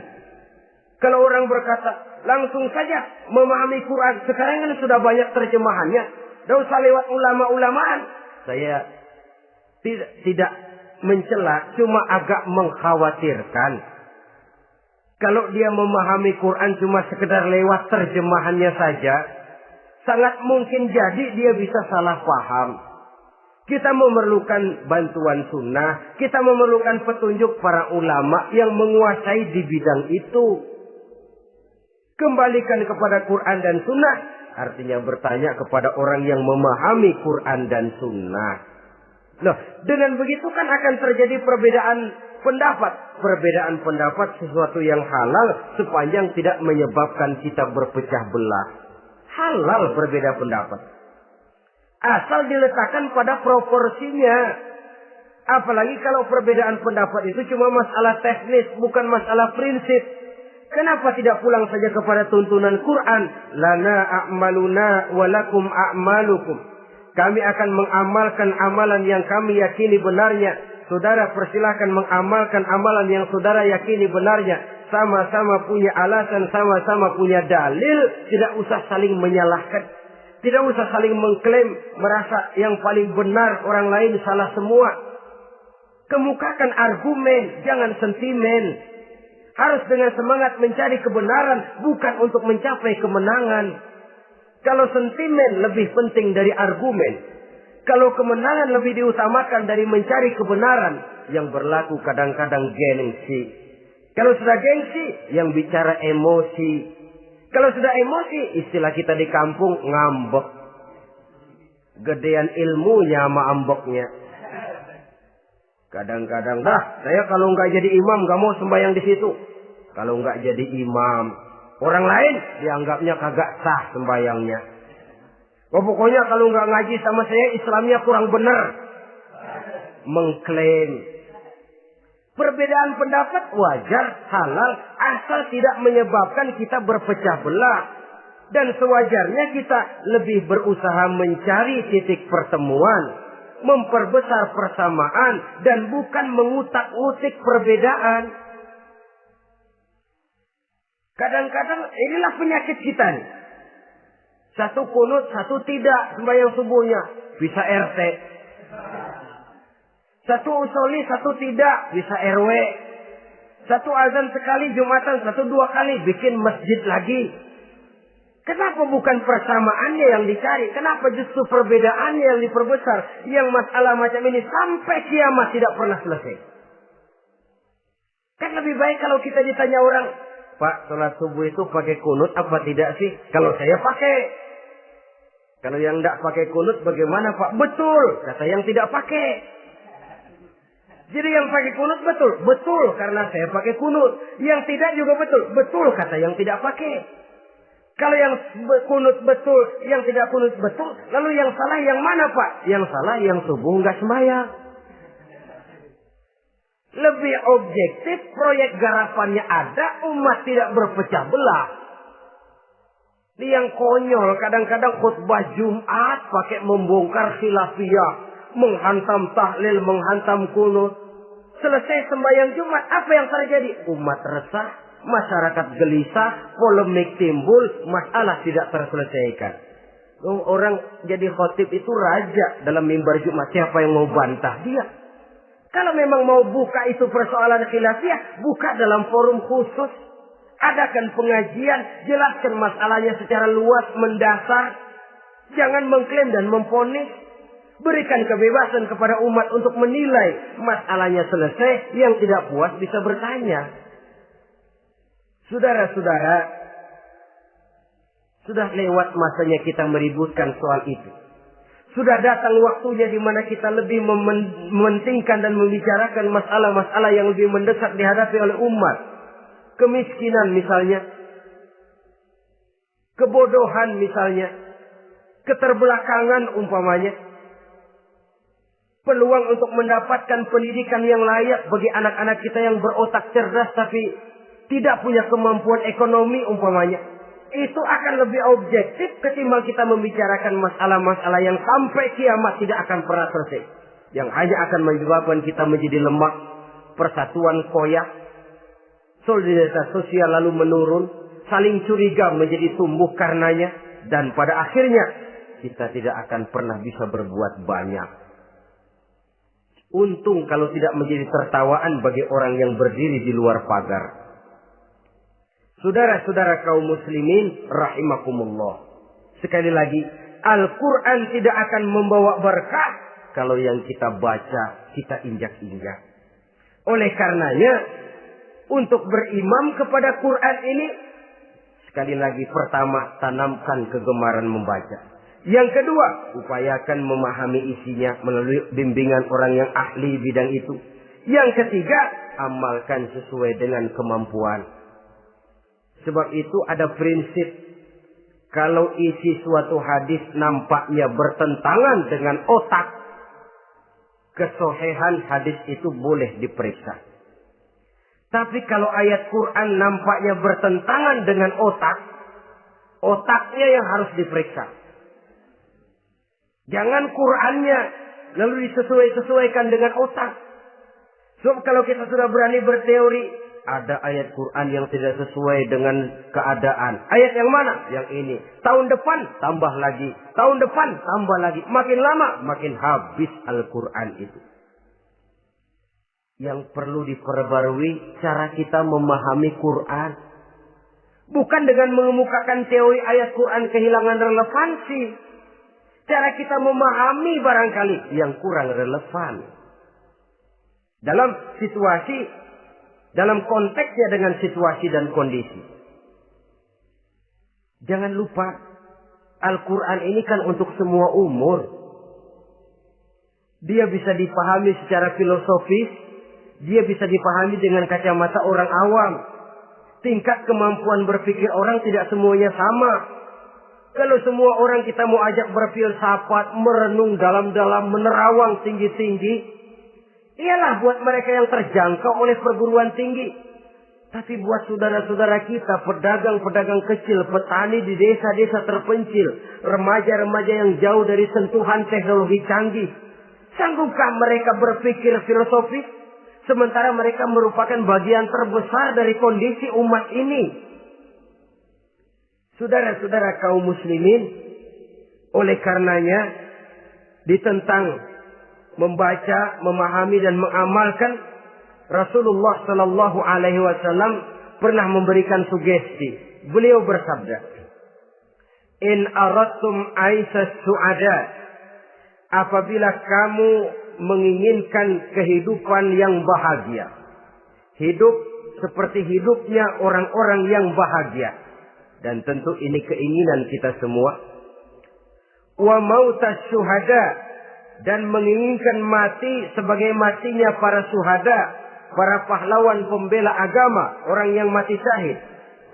kalau orang berkata langsung saja memahami Quran, sekarang kan sudah banyak terjemahannya, tidak usah lewat ulama-ulamaan. Saya tidak mencela, cuma agak mengkhawatirkan. Kalau dia memahami Quran cuma sekedar lewat terjemahannya saja, sangat mungkin jadi dia bisa salah paham. Kita memerlukan bantuan sunnah, kita memerlukan petunjuk para ulama yang menguasai di bidang itu. Kembalikan kepada Quran dan sunnah, artinya bertanya kepada orang yang memahami Quran dan sunnah. Nah, dengan begitu kan akan terjadi perbedaan pendapat. Perbedaan pendapat sesuatu yang halal sepanjang tidak menyebabkan kita berpecah belah. Halal berbeda pendapat. Asal diletakkan pada proporsinya. Apalagi kalau perbedaan pendapat itu cuma masalah teknis, bukan masalah prinsip. Kenapa tidak pulang saja kepada tuntunan Quran? Lana a'maluna walakum a'malukum. Kami akan mengamalkan amalan yang kami yakini benarnya. Saudara persilahkan mengamalkan amalan yang saudara yakini benarnya. Sama-sama punya alasan, sama-sama punya dalil. Tidak usah saling menyalahkan. Tidak usah saling mengklaim, merasa yang paling benar, orang lain salah semua. Kemukakan argumen, jangan sentimen. Harus dengan semangat mencari kebenaran, bukan untuk mencapai kemenangan. Kalau sentimen lebih penting dari argumen, kalau kemenangan lebih diutamakan dari mencari kebenaran, yang berlaku kadang-kadang gengsi. Kalau sudah gengsi, yang bicara emosi. Kalau sudah emosi, istilah kita di kampung, ngambek. Gedean ilmunya sama ambeknya. Kadang-kadang, saya kalau nggak jadi imam, nggak mau sembahyang di situ. Kalau nggak jadi imam, orang lain dianggapnya kagak sah sembahyangnya. Pokoknya kalau nggak ngaji sama saya, Islamnya kurang benar. Mengklaim. Perbedaan pendapat wajar, halal, asal tidak menyebabkan kita berpecah belah. Dan sewajarnya kita lebih berusaha mencari titik pertemuan, memperbesar persamaan, dan bukan mengutak-utik perbedaan. Kadang-kadang inilah penyakit kita nih. Satu kunut, satu tidak sembahyang subuhnya. Bisa RT. Satu usoli, satu tidak, bisa RW. Satu azan sekali Jumatan, satu dua kali, bikin masjid lagi. Kenapa bukan persamaannya yang dicari? Kenapa justru perbedaannya yang diperbesar? Yang masalah macam ini sampai kiamat tidak pernah selesai. Kan lebih baik kalau kita ditanya orang, Pak, sholat subuh itu pakai kunut apa tidak sih? Kalau saya pakai. Kalau yang tidak pakai kunut bagaimana Pak? Betul, kata yang tidak pakai. Jadi yang pakai kunut betul, betul karena saya pakai kunut. Yang tidak juga betul, betul kata yang tidak pakai. Kalau yang kunut betul, yang tidak kunut betul, lalu yang salah yang mana Pak? Yang salah yang subuh nggak sembahyang. Lebih objektif, proyek garapannya ada, umat tidak berpecah belah. Ini yang konyol, kadang-kadang khutbah Jumat pakai membongkar khilafiyah, menghantam tahlil, menghantam kunut. Selesai sembahyang Jumat, apa yang terjadi? Umat resah, masyarakat gelisah, polemik timbul, masalah tidak terselesaikan. Orang jadi khotib itu raja dalam mimbar Jumat. Siapa yang mau bantah dia? Kalau memang mau buka itu persoalan khilafiyah, buka dalam forum khusus. Adakan pengajian, jelaskan masalahnya secara luas, mendasar. Jangan mengklaim dan memponis. Berikan kebebasan kepada umat untuk menilai masalahnya selesai. Yang tidak puas bisa bertanya. Saudara-saudara, sudah lewat masanya kita meributkan soal itu. Sudah datang waktunya di mana kita lebih mementingkan dan membicarakan masalah-masalah yang lebih mendesak dihadapi oleh umat. Kemiskinan misalnya, kebodohan misalnya, keterbelakangan umpamanya. Peluang untuk mendapatkan pendidikan yang layak bagi anak-anak kita yang berotak cerdas tapi tidak punya kemampuan ekonomi umpamanya. Itu akan lebih objektif ketimbang kita membicarakan masalah-masalah yang sampai kiamat tidak akan pernah selesai. Yang hanya akan menyebabkan kita menjadi lemah, persatuan koyak, solidaritas sosial lalu menurun, saling curiga menjadi tumbuh karenanya, dan pada akhirnya kita tidak akan pernah bisa berbuat banyak. Untung kalau tidak menjadi tertawaan bagi orang yang berdiri di luar pagar. Saudara-saudara kaum muslimin rahimakumullah. Sekali lagi, Al-Quran tidak akan membawa berkah kalau yang kita baca, kita injak-injak. Oleh karenanya, untuk berimam kepada Quran ini, sekali lagi pertama, tanamkan kegemaran membaca. Yang kedua, upayakan memahami isinya melalui bimbingan orang yang ahli bidang itu. Yang ketiga, amalkan sesuai dengan kemampuan. Sebab itu ada prinsip, kalau isi suatu hadis nampaknya bertentangan dengan otak, kesohihan hadis itu boleh diperiksa. Tapi kalau ayat Quran nampaknya bertentangan dengan otak, otaknya yang harus diperiksa. Jangan Qur'annya lalu disesuaikan dengan otak. Sebab kalau kita sudah berani berteori, ada ayat Quran yang tidak sesuai dengan keadaan. Ayat yang mana? Yang ini. Tahun depan tambah lagi. Tahun depan tambah lagi. Makin lama makin habis Al-Quran itu. Yang perlu diperbarui cara kita memahami Quran. Bukan dengan mengemukakan teori ayat Quran kehilangan relevansi. Cara kita memahami barangkali yang kurang relevan. Dalam situasi, dalam konteksnya dengan situasi dan kondisi. Jangan lupa, Al-Quran ini kan untuk semua umur. Dia bisa dipahami secara filosofis, dia bisa dipahami dengan kacamata orang awam. Tingkat kemampuan berpikir orang tidak semuanya sama. Kalau semua orang kita mau ajak berfilsafat, merenung dalam-dalam, menerawang tinggi-tinggi, ialah buat mereka yang terjangkau oleh perguruan tinggi. Tapi buat saudara-saudara kita, pedagang-pedagang kecil, petani di desa-desa terpencil, remaja-remaja yang jauh dari sentuhan teknologi canggih, sanggupkah mereka berpikir filosofis? Sementara mereka merupakan bagian terbesar dari kondisi umat ini. Saudara-saudara kaum muslimin, oleh karenanya ditentang membaca, memahami dan mengamalkan, Rasulullah Sallallahu Alaihi Wasallam pernah memberikan sugesti. Beliau bersabda, "In aradtum aisas su'ada," apabila kamu menginginkan kehidupan yang bahagia, hidup seperti hidupnya orang-orang yang bahagia, dan tentu ini keinginan kita semua. Wa mautas syuhada, dan menginginkan mati sebagai matinya para syuhada, para pahlawan pembela agama, orang yang mati syahid.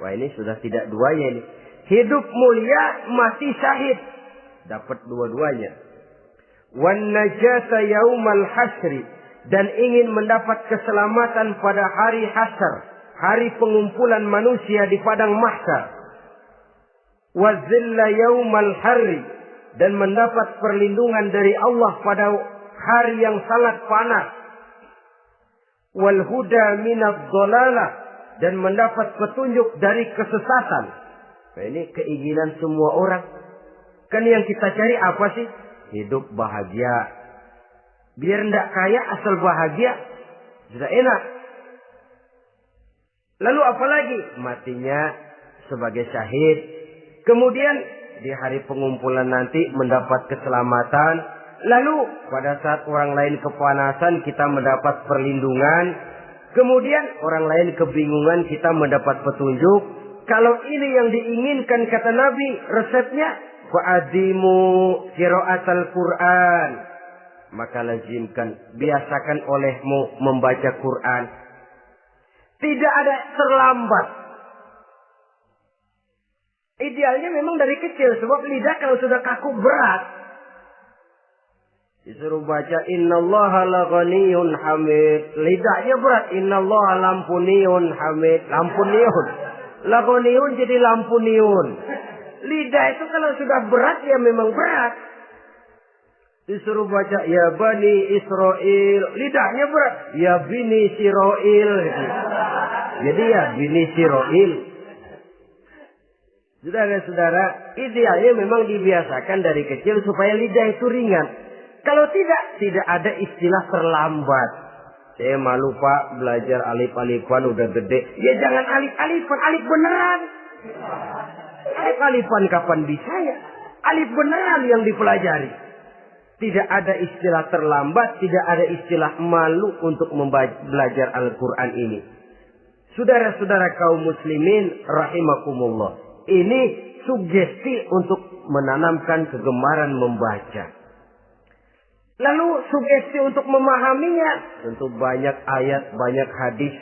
Wah, ini sudah tidak duanya ini. Hidup mulia, mati syahid. Dapat dua-duanya. Wan najata yaumal hasri, dan ingin mendapat keselamatan pada hari hasyar, hari pengumpulan manusia di padang mahsyar. Wa zilla yaumal harri, dan mendapat perlindungan dari Allah pada hari yang sangat panas. Wal huda minadh dhalalah, dan mendapat petunjuk dari kesesatan. Nah, ini keinginan semua orang. Kan yang kita cari apa sih? Hidup bahagia. Biar ndak kaya asal bahagia, sudah enak. Lalu apa lagi? Matinya sebagai syahid. Kemudian di hari pengumpulan nanti mendapat keselamatan. Lalu pada saat orang lain kepanasan kita mendapat perlindungan. Kemudian orang lain kebingungan kita mendapat petunjuk. Kalau ini yang diinginkan kata Nabi, resepnya fa'adimu qira'atal Qur'an. Maka lazimkan, biasakan olehmu membaca Quran. Tidak ada terlambat. Idealnya memang dari kecil, sebab lidah kalau sudah kaku berat. Disuruh baca innallaha laghaniyun hamid. Lidahnya berat. Innallaha lampuniyun hamid. Lampuniyun. Laghaniyun jadi lampuniyun. Lidah itu kalau sudah berat ya memang berat. Disuruh baca ya bani Israel. Lidahnya berat. Ya bini Siroil. Jadi ya bini Siroil. Saudara-saudara, idealnya memang dibiasakan dari kecil supaya lidah itu ringan. Kalau tidak ada istilah terlambat. Saya malu Pak, belajar alif-alifan udah gede. Ya jangan alif-alifan, alif beneran. Alif-alifan kapan bisa ya? Alif beneran yang dipelajari. Tidak ada istilah terlambat, tidak ada istilah malu untuk belajar Al-Quran ini. Saudara-saudara kaum muslimin rahimakumullah. Ini sugesti untuk menanamkan kegemaran membaca. Lalu sugesti untuk memahaminya. Tentu banyak ayat, banyak hadis.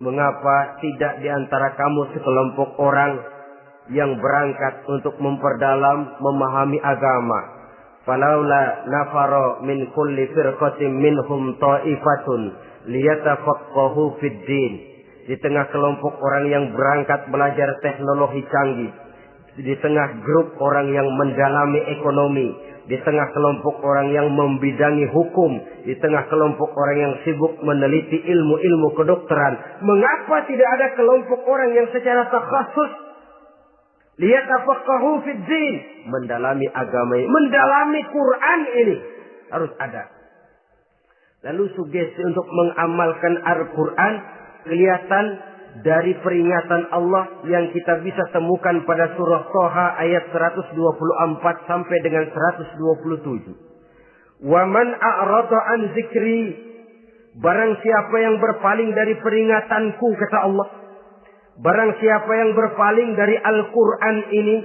Mengapa tidak di antara kamu sekelompok orang yang berangkat untuk memperdalam, memahami agama. Falaula nafaro min kulli firqatin minhum ta'ifatun liyatafaqahu fid din. Di tengah kelompok orang yang berangkat belajar teknologi canggih, di tengah grup orang yang mendalami ekonomi, di tengah kelompok orang yang membidangi hukum, di tengah kelompok orang yang sibuk meneliti ilmu-ilmu kedokteran, mengapa tidak ada kelompok orang yang secara takhasus liyatafaqahu fid din, mendalami agama ini, mendalami Quran ini, harus ada. Lalu sugesti untuk mengamalkan Al-Quran kelihatan dari peringatan Allah yang kita bisa temukan pada surah Toha ayat 124 sampai dengan 127. Wa man a'rada an zikri, barang siapa yang berpaling dari peringatanku, kata Allah. Barang siapa yang berpaling dari Al-Quran ini,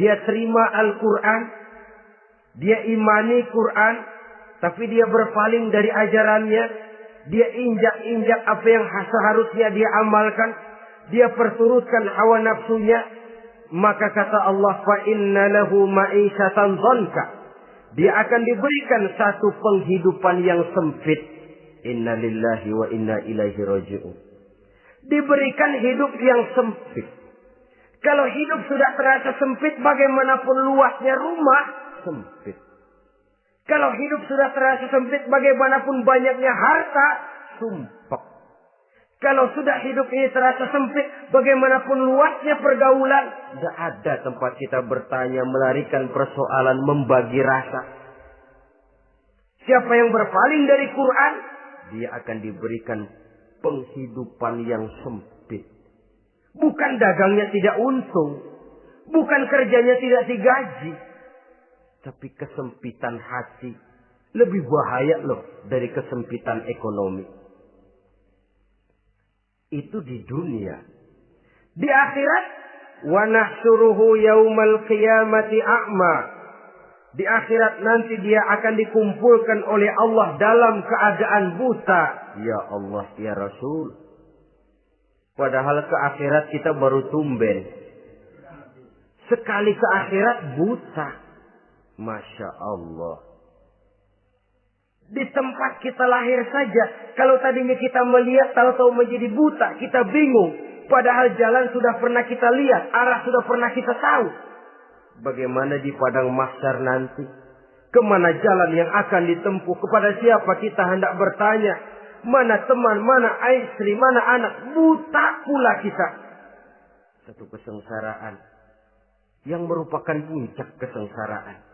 dia terima Al-Quran, dia imani Quran, tapi dia berpaling dari ajarannya, dia injak-injak apa yang seharusnya dia amalkan, dia perturutkan hawa nafsunya, maka kata Allah, fa inna lahu ma'isyatan dhanka, dia akan diberikan satu penghidupan yang sempit. Inna lillahi wa inna ilaihi raji'un. Diberikan hidup yang sempit. Kalau hidup sudah terasa sempit, bagaimanapun luasnya rumah, sempit. Kalau hidup sudah terasa sempit, bagaimanapun banyaknya harta, sumpek. Kalau sudah hidup ini terasa sempit, bagaimanapun luasnya pergaulan, tidak ada tempat kita bertanya, melarikan persoalan, membagi rasa. Siapa yang berpaling dari Quran, dia akan diberikan penghidupan yang sempit. Bukan dagangnya tidak untung, bukan kerjanya tidak digaji, tapi kesempitan hati lebih bahaya loh dari kesempitan ekonomi. Itu di dunia. Di akhirat, wa nahsyuruhu yaumal qiyamati a'ma. Di akhirat nanti dia akan dikumpulkan oleh Allah dalam keadaan buta. Ya Allah, ya Rasul. Padahal ke akhirat kita baru tumben. Sekali ke akhirat buta. Masya Allah. Di tempat kita lahir saja, kalau tadinya kita melihat, tahu-tahu menjadi buta, kita bingung. Padahal jalan sudah pernah kita lihat, arah sudah pernah kita tahu. Bagaimana di padang mahsyar nanti? Kemana jalan yang akan ditempuh? Kepada siapa kita hendak bertanya? Mana teman, mana istri, mana anak? Buta pula kita. Satu kesengsaraan yang merupakan puncak kesengsaraan.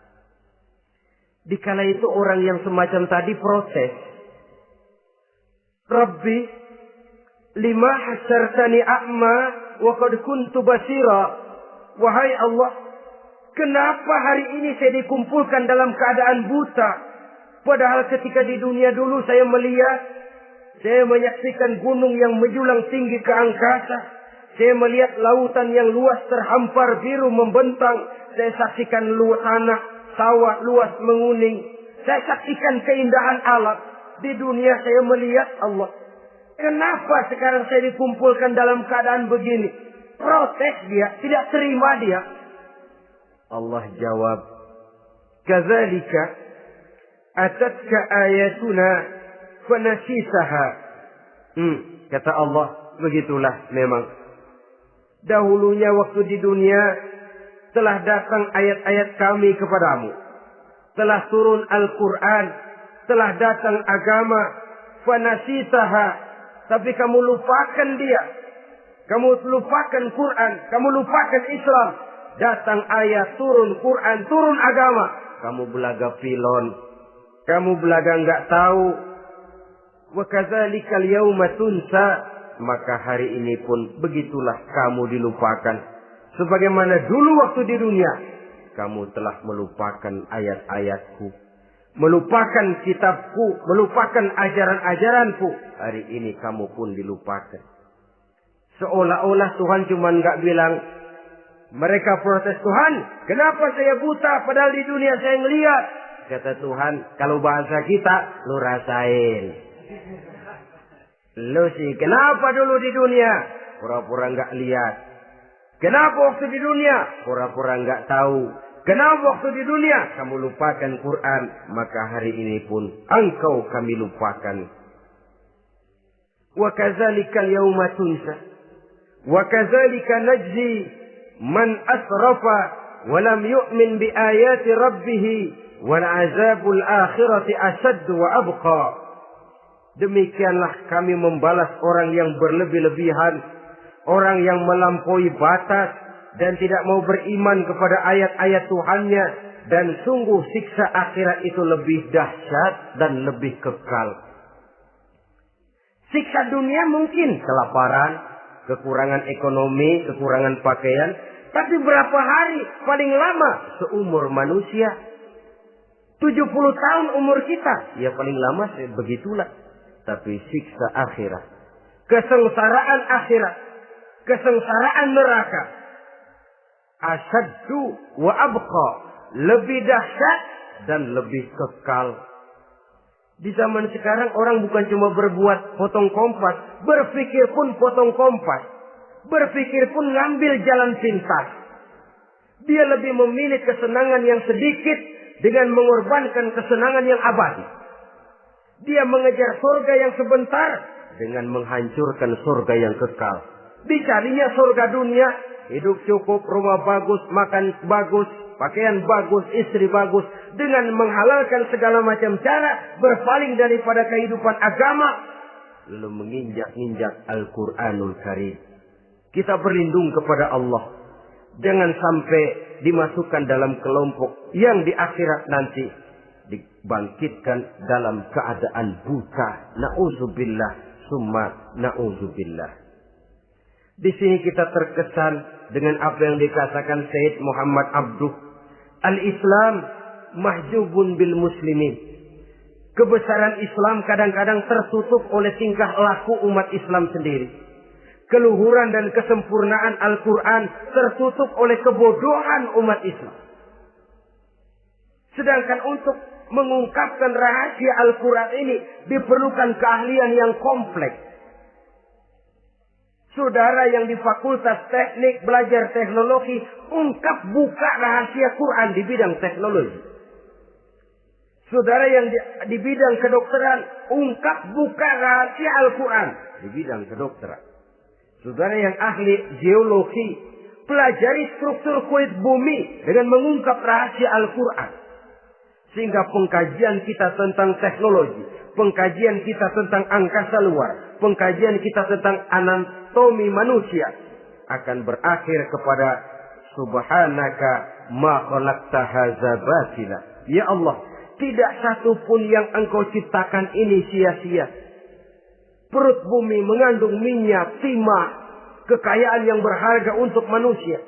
Dikala itu orang yang semacam tadi protes. Rabbi, lima hasyartani a'ma wa qad kuntu basira. Wahai Allah, kenapa hari ini saya dikumpulkan dalam keadaan buta? Padahal ketika di dunia dulu saya melihat, saya menyaksikan gunung yang menjulang tinggi ke angkasa. Saya melihat lautan yang luas terhampar biru membentang. Saya saksikan tanah, sawah luas menguning. Saya saksikan keindahan alam. Di dunia saya melihat Allah. Kenapa sekarang saya dikumpulkan dalam keadaan begini? Protes dia, tidak terima dia. Allah jawab, kadzalika atatka ayatuna fanasitaha. Kata Allah, begitulah memang. Dahulunya waktu di dunia telah datang ayat-ayat kami kepadamu. Telah turun Al-Quran. Telah datang agama. Fanasitaha. Tapi kamu lupakan dia. Kamu lupakan Quran. Kamu lupakan Islam. Datang ayat, turun Quran, turun agama. Kamu belaga pilon. Kamu belaga enggak tahu. Wa kadzalikal yauma tunsa. Maka hari ini pun begitulah kamu dilupakan. Sebagaimana dulu waktu di dunia, kamu telah melupakan ayat-ayatku, melupakan kitabku, melupakan ajaran-ajaranku. Hari ini kamu pun dilupakan. Seolah-olah Tuhan cuma nggak bilang, mereka protes, Tuhan, kenapa saya buta padahal di dunia saya ngelihat. Kata Tuhan, kalau bahasa kita, lu rasain. Lu sih, kenapa dulu di dunia? Pura-pura nggak lihat. Kenapa waktu di dunia? Pura-pura nggak tahu. Kenapa waktu di dunia? Kamu lupakan Quran. Maka hari ini pun engkau kami lupakan. Wa kadzalikal yauma tunsa. Wa kadzalika najzi man asrafa walam yu'min bi ayati rabbih wal azabul akhirati asyaddu wa abqa. Demikianlah kami membalas orang yang berlebih-lebihan, orang yang melampaui batas dan tidak mau beriman kepada ayat-ayat Tuhannya, dan sungguh siksa akhirat itu lebih dahsyat dan lebih kekal. Siksa dunia mungkin kelaparan, kekurangan ekonomi, kekurangan pakaian, tapi berapa hari paling lama seumur manusia? 70 tahun umur kita, ya paling lama begitulah. Tapi siksa akhirat, kesengsaraan akhirat, kesengsaraan neraka, asyaddu wa abqa, lebih dahsyat dan lebih kekal. Di zaman sekarang orang bukan cuma berbuat potong kompas, berpikir pun potong kompas, berpikir pun ngambil jalan pintas. Dia lebih memilih kesenangan yang sedikit dengan mengorbankan kesenangan yang abadi. Dia mengejar surga yang sebentar dengan menghancurkan surga yang kekal. Dicarinya surga dunia, hidup cukup, rumah bagus, makan bagus, pakaian bagus, istri bagus, dengan menghalalkan segala macam cara, berpaling daripada kehidupan agama, lalu menginjak-injak Al-Quranul Karim. Kita berlindung kepada Allah, jangan sampai dimasukkan dalam kelompok yang di akhirat nanti dibangkitkan dalam keadaan buta. Na'udzubillah summa na'udzubillah. Di sini kita terkesan dengan apa yang dikatakan Sayyid Muhammad Abduh, al-Islam mahjubun bil muslimin. Kebesaran Islam kadang-kadang tertutup oleh tingkah laku umat Islam sendiri. Keluhuran dan kesempurnaan Al-Quran tertutup oleh kebodohan umat Islam. Sedangkan untuk mengungkapkan rahasia Al-Quran ini diperlukan keahlian yang kompleks. Saudara yang di Fakultas Teknik belajar teknologi, ungkap buka rahasia Quran di bidang teknologi. Saudara yang di bidang kedokteran, ungkap buka rahasia Al-Quran di bidang kedokteran. Saudara yang ahli geologi, pelajari struktur kulit bumi dengan mengungkap rahasia Al-Quran. Sehingga pengkajian kita tentang teknologi, pengkajian kita tentang angkasa luar, pengkajian kita tentang anatomi manusia akan berakhir kepada subhanaka ma khalaqta hadza batila. Ya Allah, tidak satu pun yang Engkau ciptakan ini sia-sia. Perut bumi mengandung minyak, timah, kekayaan yang berharga untuk manusia.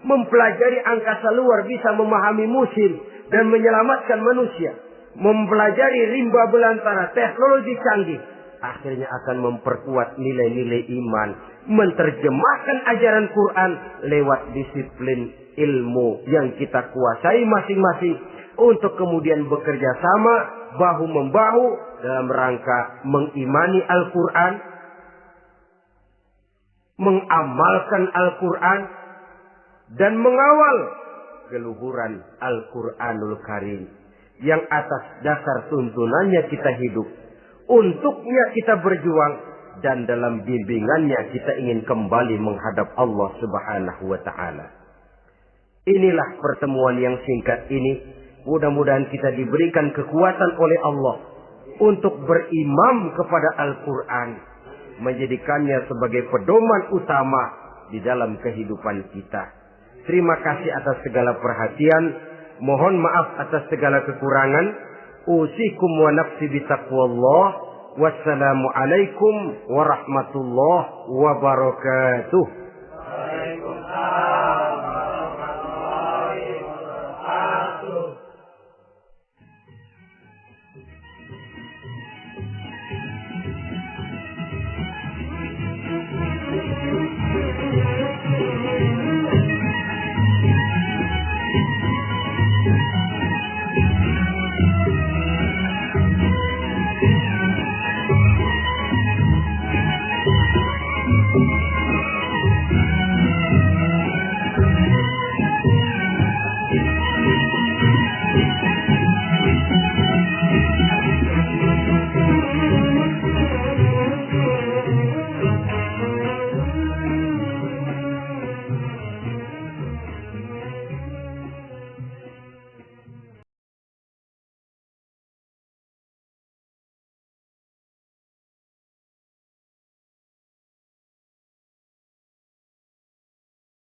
Mempelajari angkasa luar bisa memahami musim dan menyelamatkan manusia. Mempelajari rimba belantara, teknologi canggih, akhirnya akan memperkuat nilai-nilai iman. Menerjemahkan ajaran Quran lewat disiplin ilmu yang kita kuasai masing-masing, untuk kemudian bekerja sama bahu-membahu dalam rangka mengimani Al-Quran, mengamalkan Al-Quran, dan mengawal keluhuran Al-Quranul Karim yang atas dasar tuntunannya kita hidup, untuknya kita berjuang, dan dalam bimbingannya kita ingin kembali menghadap Allah Subhanahu wa Ta'ala. Inilah pertemuan yang singkat ini. Mudah-mudahan kita diberikan kekuatan oleh Allah untuk berimam kepada Al-Quran, menjadikannya sebagai pedoman utama di dalam kehidupan kita. Terima kasih atas segala perhatian. Mohon maaf atas segala kekurangan. Usikum wa nafsi bitaqwallah. Wassalamualaikum warahmatullahi wabarakatuh.